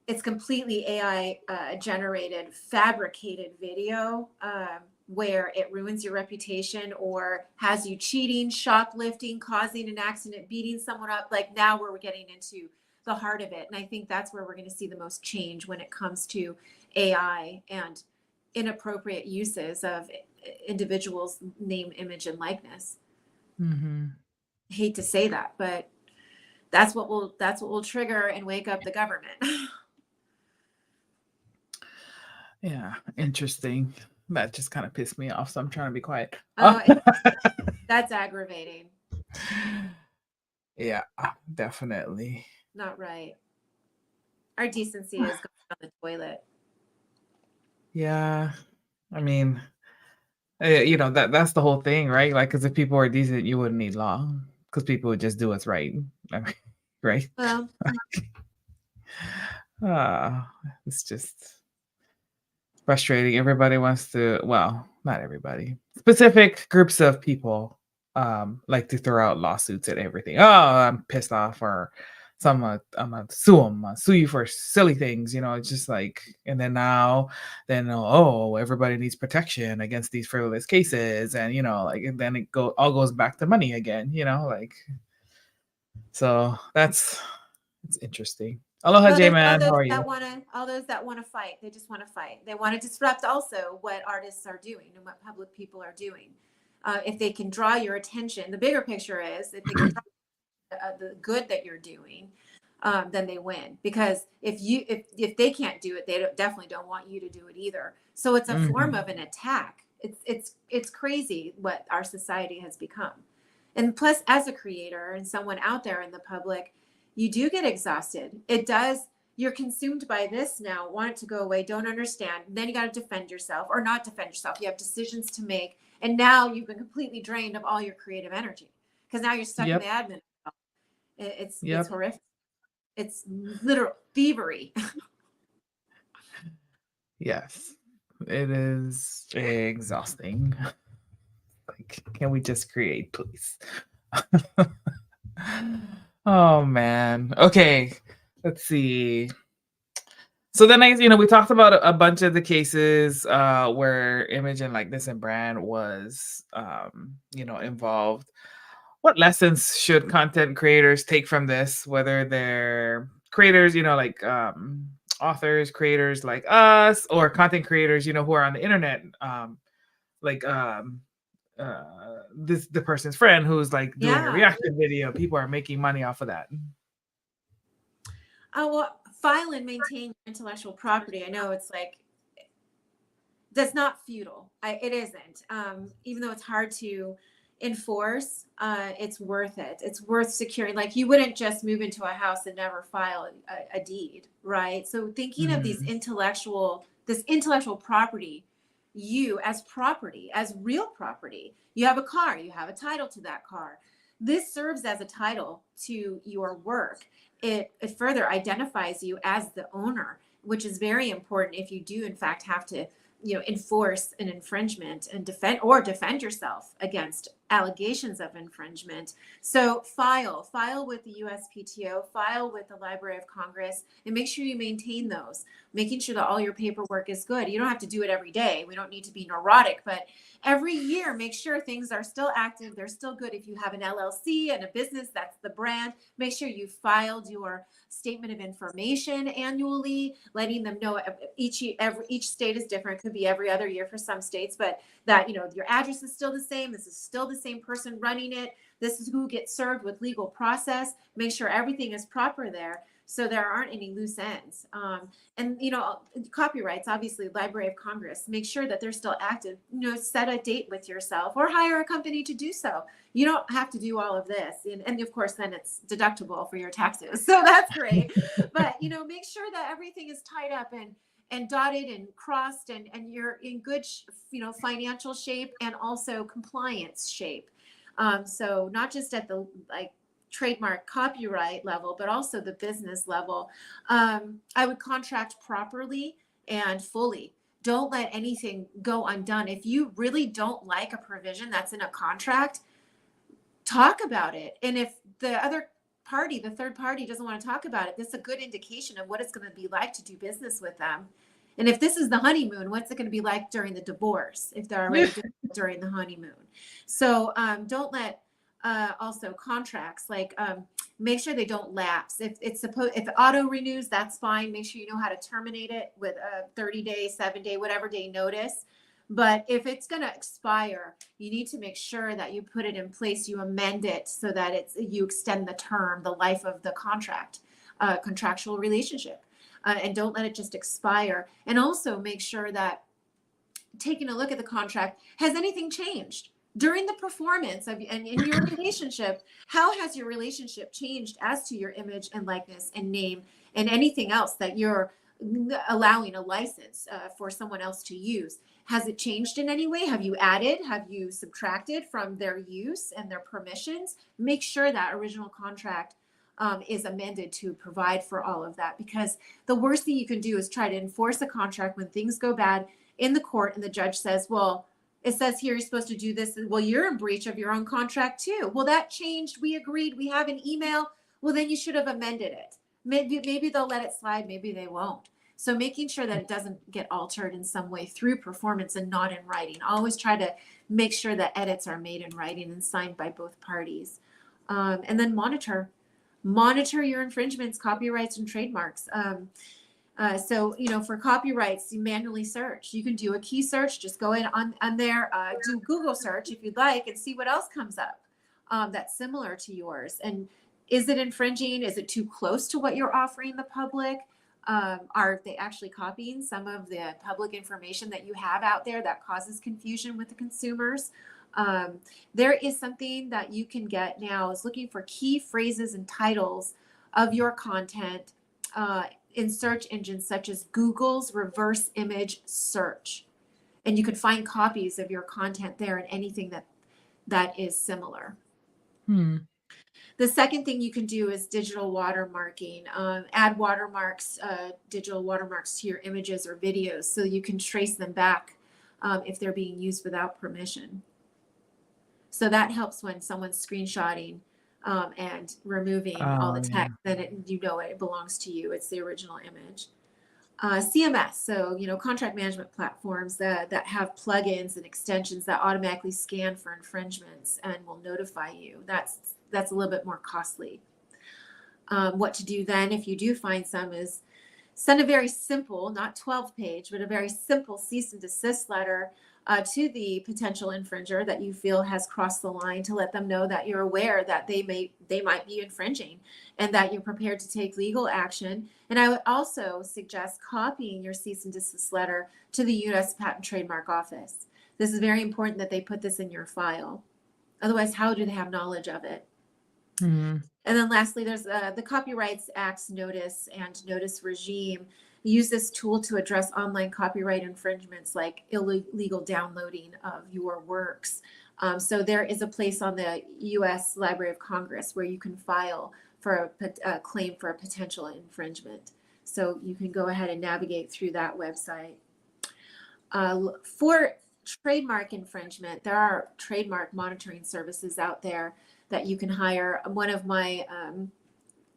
it's completely AI generated, fabricated video, where it ruins your reputation or has you cheating, shoplifting, causing an accident, beating someone up, like now we're getting into the heart of it. And I think that's where we're going to see the most change when it comes to AI and inappropriate uses of individuals' name, image, and likeness. I hate to say that, but that's what will trigger and wake up the government. Yeah, interesting. That just kind of pissed me off, so I'm trying to be quiet. That's aggravating. Yeah, definitely. Not right. Our decency is going on the toilet. Yeah, I mean, that's the whole thing, right? Like, because if people were decent, you wouldn't need law, because people would just do what's right, right? Well, it's just frustrating. Everybody wants to, well, not everybody, specific groups of people like to throw out lawsuits at everything. Oh, I'm pissed off or I'm gonna sue you for silly things, you know. It's just like, and then everybody needs protection against these frivolous cases, and you know, like, and then all goes back to money again, you know, like. So it's interesting. Aloha, Well, J there's Man. How are you? all those that want to fight. They just want to fight. They want to disrupt also what artists are doing and what public people are doing. If they can draw your attention, the bigger picture is if they can draw the good that you're doing, then they win. Because if they can't do it, they definitely don't want you to do it either. So it's a form of an attack. It's crazy what our society has become. And plus, as a creator and someone out there in the public, you do get exhausted. It does. You're consumed by this now, want it to go away, don't understand. Then you got to defend yourself or not defend yourself. You have decisions to make. And now you've been completely drained of all your creative energy because now you're stuck in the admin. It's horrific. It's literal thievery. Yes, it is exhausting. Like, can we just create, please? Oh man. Okay, let's see. So then we talked about a bunch of the cases where image and likeness and brand was involved. What lessons should content creators take from this, whether they're creators, like authors, creators like us, or content creators, who are on the internet, the person's friend who's like doing a reaction video. People are making money off of that. Well, file and maintain intellectual property. I know it's like, that's not futile. It isn't. Even though it's hard to enforce, it's worth it. It's worth securing. Like, you wouldn't just move into a house and never file a deed, right? So thinking of this intellectual property, you as property, as real property. You have a car, you have a title to that car. This serves as a title to your work. It further identifies you as the owner, which is very important if you do in fact have to enforce an infringement and defend yourself against allegations of infringement. So file with the USPTO, file with the Library of Congress, and make sure you maintain those, making sure that all your paperwork is good. You don't have to do it every day. We don't need to be neurotic, but every year, make sure things are still active. They're still good. If you have an LLC and a business, that's the brand. Make sure you filed your statement of information annually, letting them know each state is different. Could be every other year for some states, but that, your address is still the same. This is still the same person running it. This is who gets served with legal process. Make sure everything is proper there, so there aren't any loose ends. And copyrights, obviously, Library of Congress, make sure that they're still active. Set a date with yourself or hire a company to do so. You don't have to do all of this. And of course, then it's deductible for your taxes. So that's great. But, make sure that everything is tied up and dotted and crossed and you're in good, financial shape and also compliance shape. So not just at the trademark copyright level, but also the business level. I would contract properly and fully. Don't let anything go undone. If you really don't like a provision that's in a contract, talk about it. And if the third party doesn't want to talk about it, this is a good indication of what it's going to be like to do business with them. And if this is the honeymoon, what's it going to be like during the divorce if they're already during the honeymoon? So don't let also contracts make sure they don't lapse. If it auto renews, that's fine. Make sure you know how to terminate it with a 30-day, 7-day, whatever day notice. But if it's going to expire, you need to make sure that you put it in place. You amend it so that you extend the term, the life of the contractual relationship, and don't let it just expire. And also make sure that taking a look at the contract, has anything changed during the performance and in your relationship? How has your relationship changed as to your image and likeness and name and anything else that you're allowing a license for someone else to use? Has it changed in any way? Have you added? Have you subtracted from their use and their permissions? Make sure that original contract is amended to provide for all of that, because the worst thing you can do is try to enforce a contract when things go bad in the court and the judge says, well, it says here you're supposed to do this. Well, you're in breach of your own contract too. Well, that changed. We agreed. We have an email. Well, then you should have amended it. Maybe they'll let it slide, maybe they won't. So making sure that it doesn't get altered in some way through performance and not in writing. Always try to make sure that edits are made in writing and signed by both parties. And then monitor your infringements, copyrights, and trademarks. So, for copyrights, you manually search. You can do a key search, just go in on there, do Google search if you'd like, and see what else comes up that's similar to yours. And is it infringing? Is it too close to what you're offering the public? Are they actually copying some of the public information that you have out there that causes confusion with the consumers? There is something that you can get now is looking for key phrases and titles of your content in search engines such as Google's reverse image search. And you can find copies of your content there and anything that is similar. The second thing you can do is digital watermarking. Add watermarks, digital watermarks to your images or videos so you can trace them back if they're being used without permission. So that helps when someone's screenshotting and removing all the text, then it belongs to you. It's the original image. CMS, so contract management platforms that have plugins and extensions that automatically scan for infringements and will notify you. That's a little bit more costly. What to do then if you do find some is send a very simple, not 12-page, but a very simple cease and desist letter to the potential infringer that you feel has crossed the line, to let them know that you're aware that they might be infringing and that you're prepared to take legal action. And I would also suggest copying your cease and desist letter to the U.S. Patent and Trademark Office. This is very important that they put this in your file. Otherwise, how do they have knowledge of it? And then lastly, there's the Copyrights Act's notice and notice regime. Use this tool to address online copyright infringements like illegal downloading of your works. So there is a place on the U.S. Library of Congress where you can file for a claim for a potential infringement. So you can go ahead and navigate through that website. For trademark infringement, there are trademark monitoring services out there that you can hire. One of my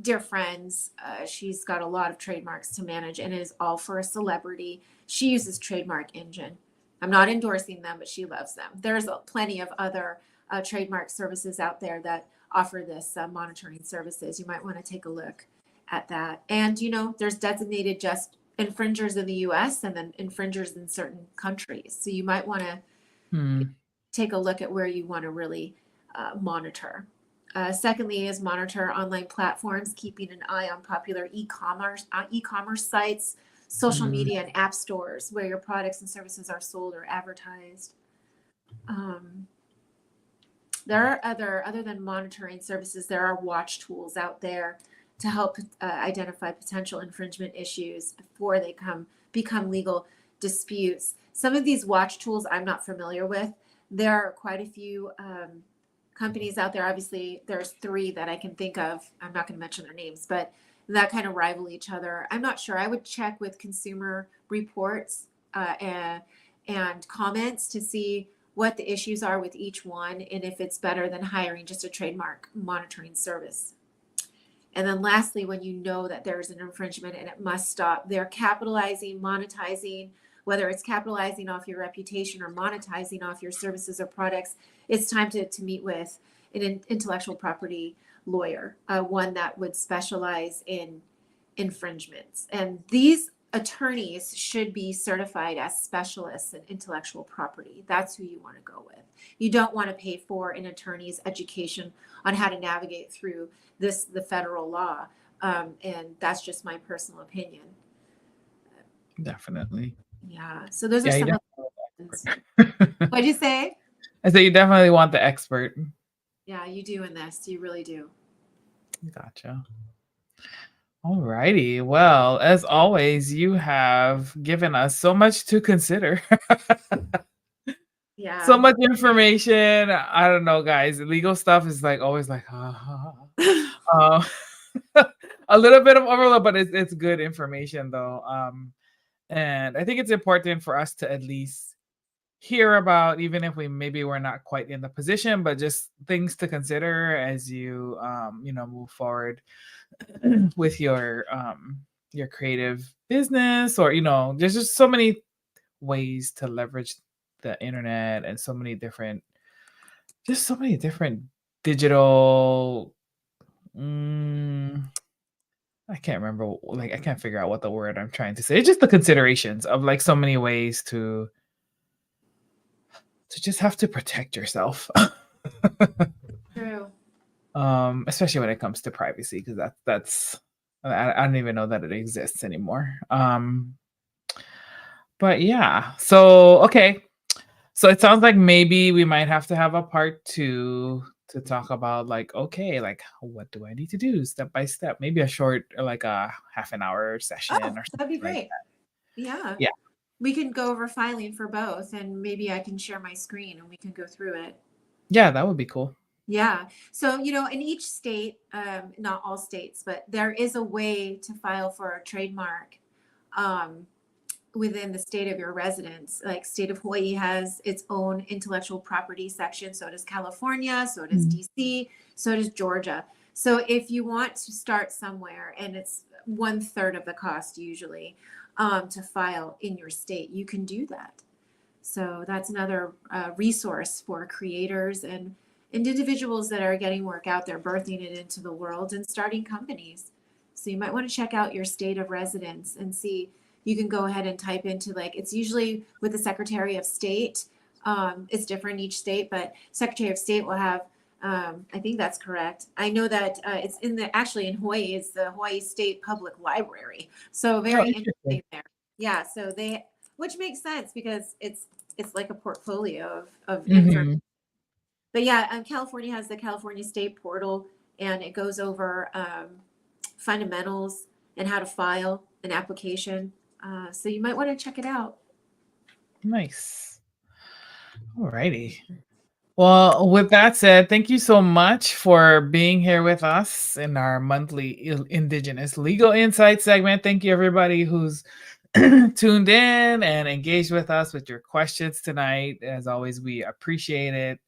dear friends, she's got a lot of trademarks to manage and is all for a celebrity. She uses Trademark Engine. I'm not endorsing them, but she loves them. There's plenty of other trademark services out there that offer this monitoring services. You might want to take a look at that. And, there's designated just infringers in the U.S. and then infringers in certain countries. So you might want to take a look at where you want to really monitor. Secondly is monitor online platforms, keeping an eye on popular e-commerce sites, social media, and app stores where your products and services are sold or advertised. There are other than monitoring services, there are watch tools out there to help identify potential infringement issues before they become legal disputes. Some of these watch tools I'm not familiar with. There are quite a few companies out there. Obviously, there's 3 that I can think of. I'm not going to mention their names, but that kind of rival each other. I'm not sure. I would check with Consumer Reports and comments to see what the issues are with each one and if it's better than hiring just a trademark monitoring service. And then lastly, when you know that there's an infringement and it must stop, they're capitalizing, monetizing, whether it's capitalizing off your reputation or monetizing off your services or products, it's time to meet with an intellectual property lawyer, one that would specialize in infringements. And these attorneys should be certified as specialists in intellectual property. That's who you want to go with. You don't want to pay for an attorney's education on how to navigate through the federal law. And that's just my personal opinion. Definitely. Yeah. So those are some of the What'd you say? I said you definitely want the expert. Yeah, you do in this. You really do. Gotcha. All righty. Well, as always, you have given us so much to consider. Yeah. So much information. I don't know, guys. Legal stuff is always a little bit of overload, but it's good information though. And I think it's important for us to at least hear about, even if we're not quite in the position, but just things to consider as you move forward with your creative business, or there's just so many ways to leverage the internet, and so many different digital I can't remember, like I can't figure out what the word I'm trying to say. It's just the considerations of like so many ways to just have to protect yourself. True. Especially when it comes to privacy, because that's I don't even know that it exists anymore. But yeah, so okay, so it sounds like maybe we might have to have a part 2 to talk about like, okay, like what do I need to do step by step? Maybe a short, like a half an hour session or something. That'd be great. Like that. Yeah. We can go over filing for both, and maybe I can share my screen and we can go through it. Yeah, that would be cool. Yeah. So, in each state, not all states, but there is a way to file for a trademark within the state of your residence. Like state of Hawaii has its own intellectual property section. So does California. So does DC. So does Georgia. So if you want to start somewhere, and it's 1/3 of the cost usually to file in your state, you can do that. So that's another resource for creators and individuals that are getting work out there, birthing it into the world and starting companies. So you might want to check out your state of residence and see. You can go ahead and type into, like, it's usually with the Secretary of State. It's different in each state, but Secretary of State will have, I think that's correct. I know that it's in Hawaii, it's the Hawaii State Public Library. So very interesting there. Yeah. So which makes sense because it's like a portfolio of information. But yeah, California has the California State Portal, and it goes over fundamentals and how to file an application. So you might want to check it out. Nice. All righty. Well, with that said, thank you so much for being here with us in our monthly Indigenous Legal Insight segment. Thank you, everybody who's tuned in and engaged with us with your questions tonight. As always, we appreciate it.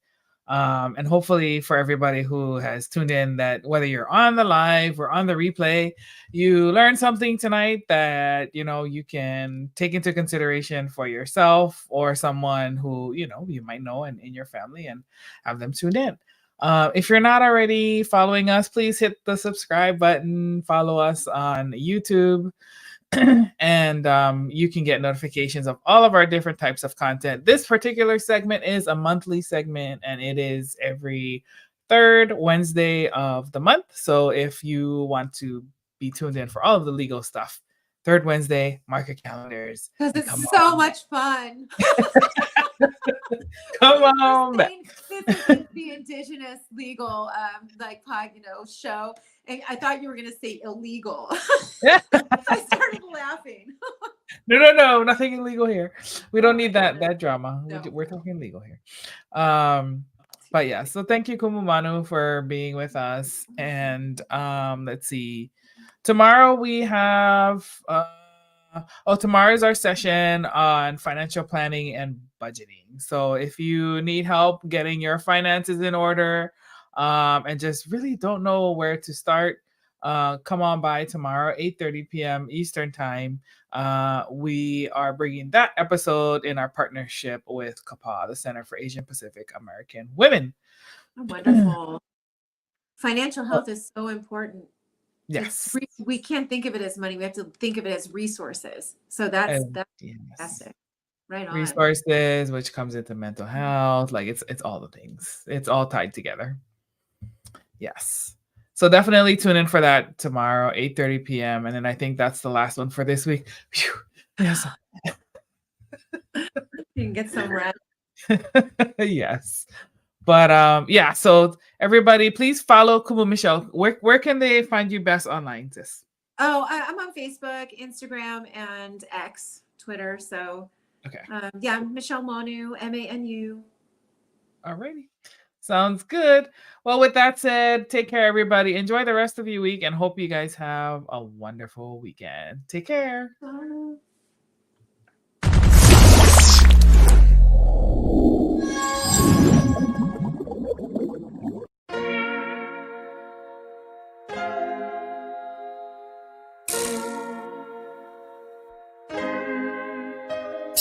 And hopefully for everybody who has tuned in, that whether you're on the live or on the replay, you learned something tonight that, you can take into consideration for yourself or someone who, you might know in your family, and have them tuned in. If you're not already following us, please hit the subscribe button, follow us on YouTube. And you can get notifications of all of our different types of content. This particular segment is a monthly segment, and it is every 3rd Wednesday of the month. So if you want to be tuned in for all of the legal stuff, 3rd Wednesday, mark your calendars. Because it's so much fun. Come on. This is the Indigenous legal show. And I thought you were going to say illegal. I started laughing. No, nothing illegal here. We don't need that drama. No. We're talking legal here. But yeah, so thank you, Kumumanu, for being with us. And let's see. Tomorrow we have tomorrow is our session on financial planning and budgeting. So if you need help getting your finances in order, and just really don't know where to start, come on by tomorrow, 8:30 p.m. Eastern Time. We are bringing that episode in our partnership with CAPA, the Center for Asian Pacific American Women. Oh, wonderful. Financial health is so important. Yes. We can't think of it as money. We have to think of it as resources. So that's fantastic. Right on. Resources, which comes into mental health. Like it's all the things. It's all tied together. Yes. So definitely tune in for that tomorrow, 8:30 p.m. And then I think that's the last one for this week. Whew. Yes. You can get some rest. Yes. But yeah, so everybody, please follow Kumu Michelle. Where can they find you best online, sis? Oh, I'm on Facebook, Instagram, and X, Twitter. So okay. Yeah, Michelle Manu, MANU. Alrighty. Sounds good. Well, with that said, take care, everybody. Enjoy the rest of your week, and hope you guys have a wonderful weekend. Take care. Bye.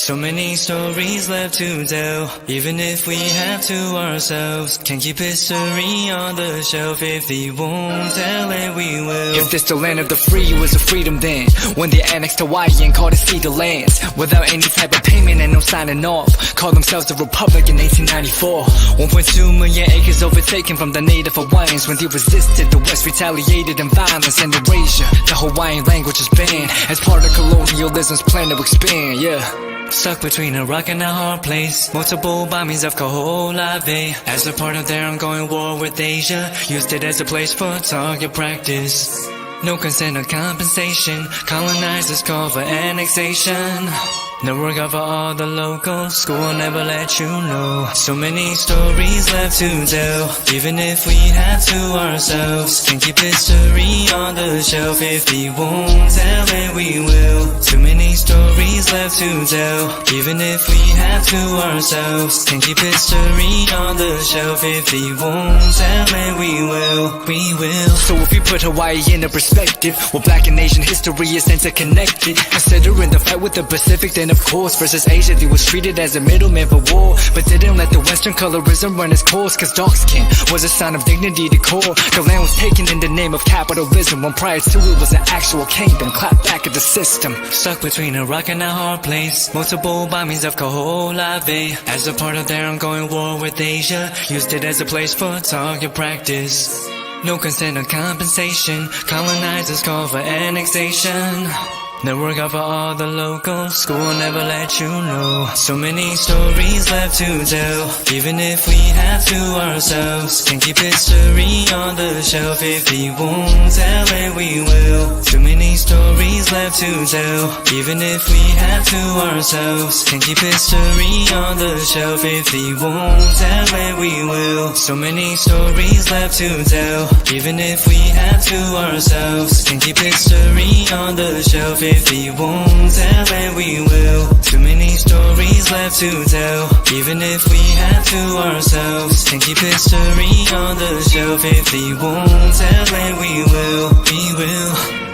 So many stories left to tell, even if we have to ourselves. Can't keep history on the shelf. If we won't tell it, we will. If this the land of the free, it was a freedom then, when they annexed Hawaii and called it Cedar Lands, without any type of payment and no signing off. Called themselves the Republic in 1894. 1.2 million acres overtaken from the Native Hawaiians. When they resisted, the West retaliated in violence and erasure. The Hawaiian language is banned as part of colonialism's plan to expand, yeah. Stuck between a rock and a hard place. Multiple bombings of Kaho'olawe as a part of their ongoing war with Asia. Used it as a place for target practice. No consent or compensation. Colonizers call for annexation. No work out for all the locals. School will never let you know. So many stories left to tell, even if we have to ourselves. Can't keep history on the shelf. If we won't tell it, we will. Too many stories left to tell, even if we have to ourselves. Can't keep history on the shelf. If we won't tell it, we will. We will. So if we put Hawaii into perspective, well, Black and Asian history is interconnected. Considering the fight with the Pacific, then of course versus Asia, they was treated as a middleman for war, but didn't let the Western colorism run its course. Cause dark skin was a sign of dignity to core. The land was taken in the name of capitalism, when prior to it was an actual kingdom. Clap back at the system. Stuck between a rock and a hard place. Multiple bombings of Kaho'olawe as a part of their ongoing war with Asia. Used it as a place for target practice. No consent or compensation. Colonizers call for annexation. No work out for all the locals. School will never let you know. So many stories left to tell, even if we have to ourselves. Can't keep history on the shelf. If we won't tell it, we will. Too many stories left to tell, even if we have to ourselves. Can't keep history on the shelf. If we won't tell it, we will. So many stories left to tell, even if we have to ourselves. Can't keep history on the shelf. If we won't tell it, we will. Too many stories left to tell, even if we have to ourselves. Can't keep history on the shelf. If we won't tell it, we will. We will.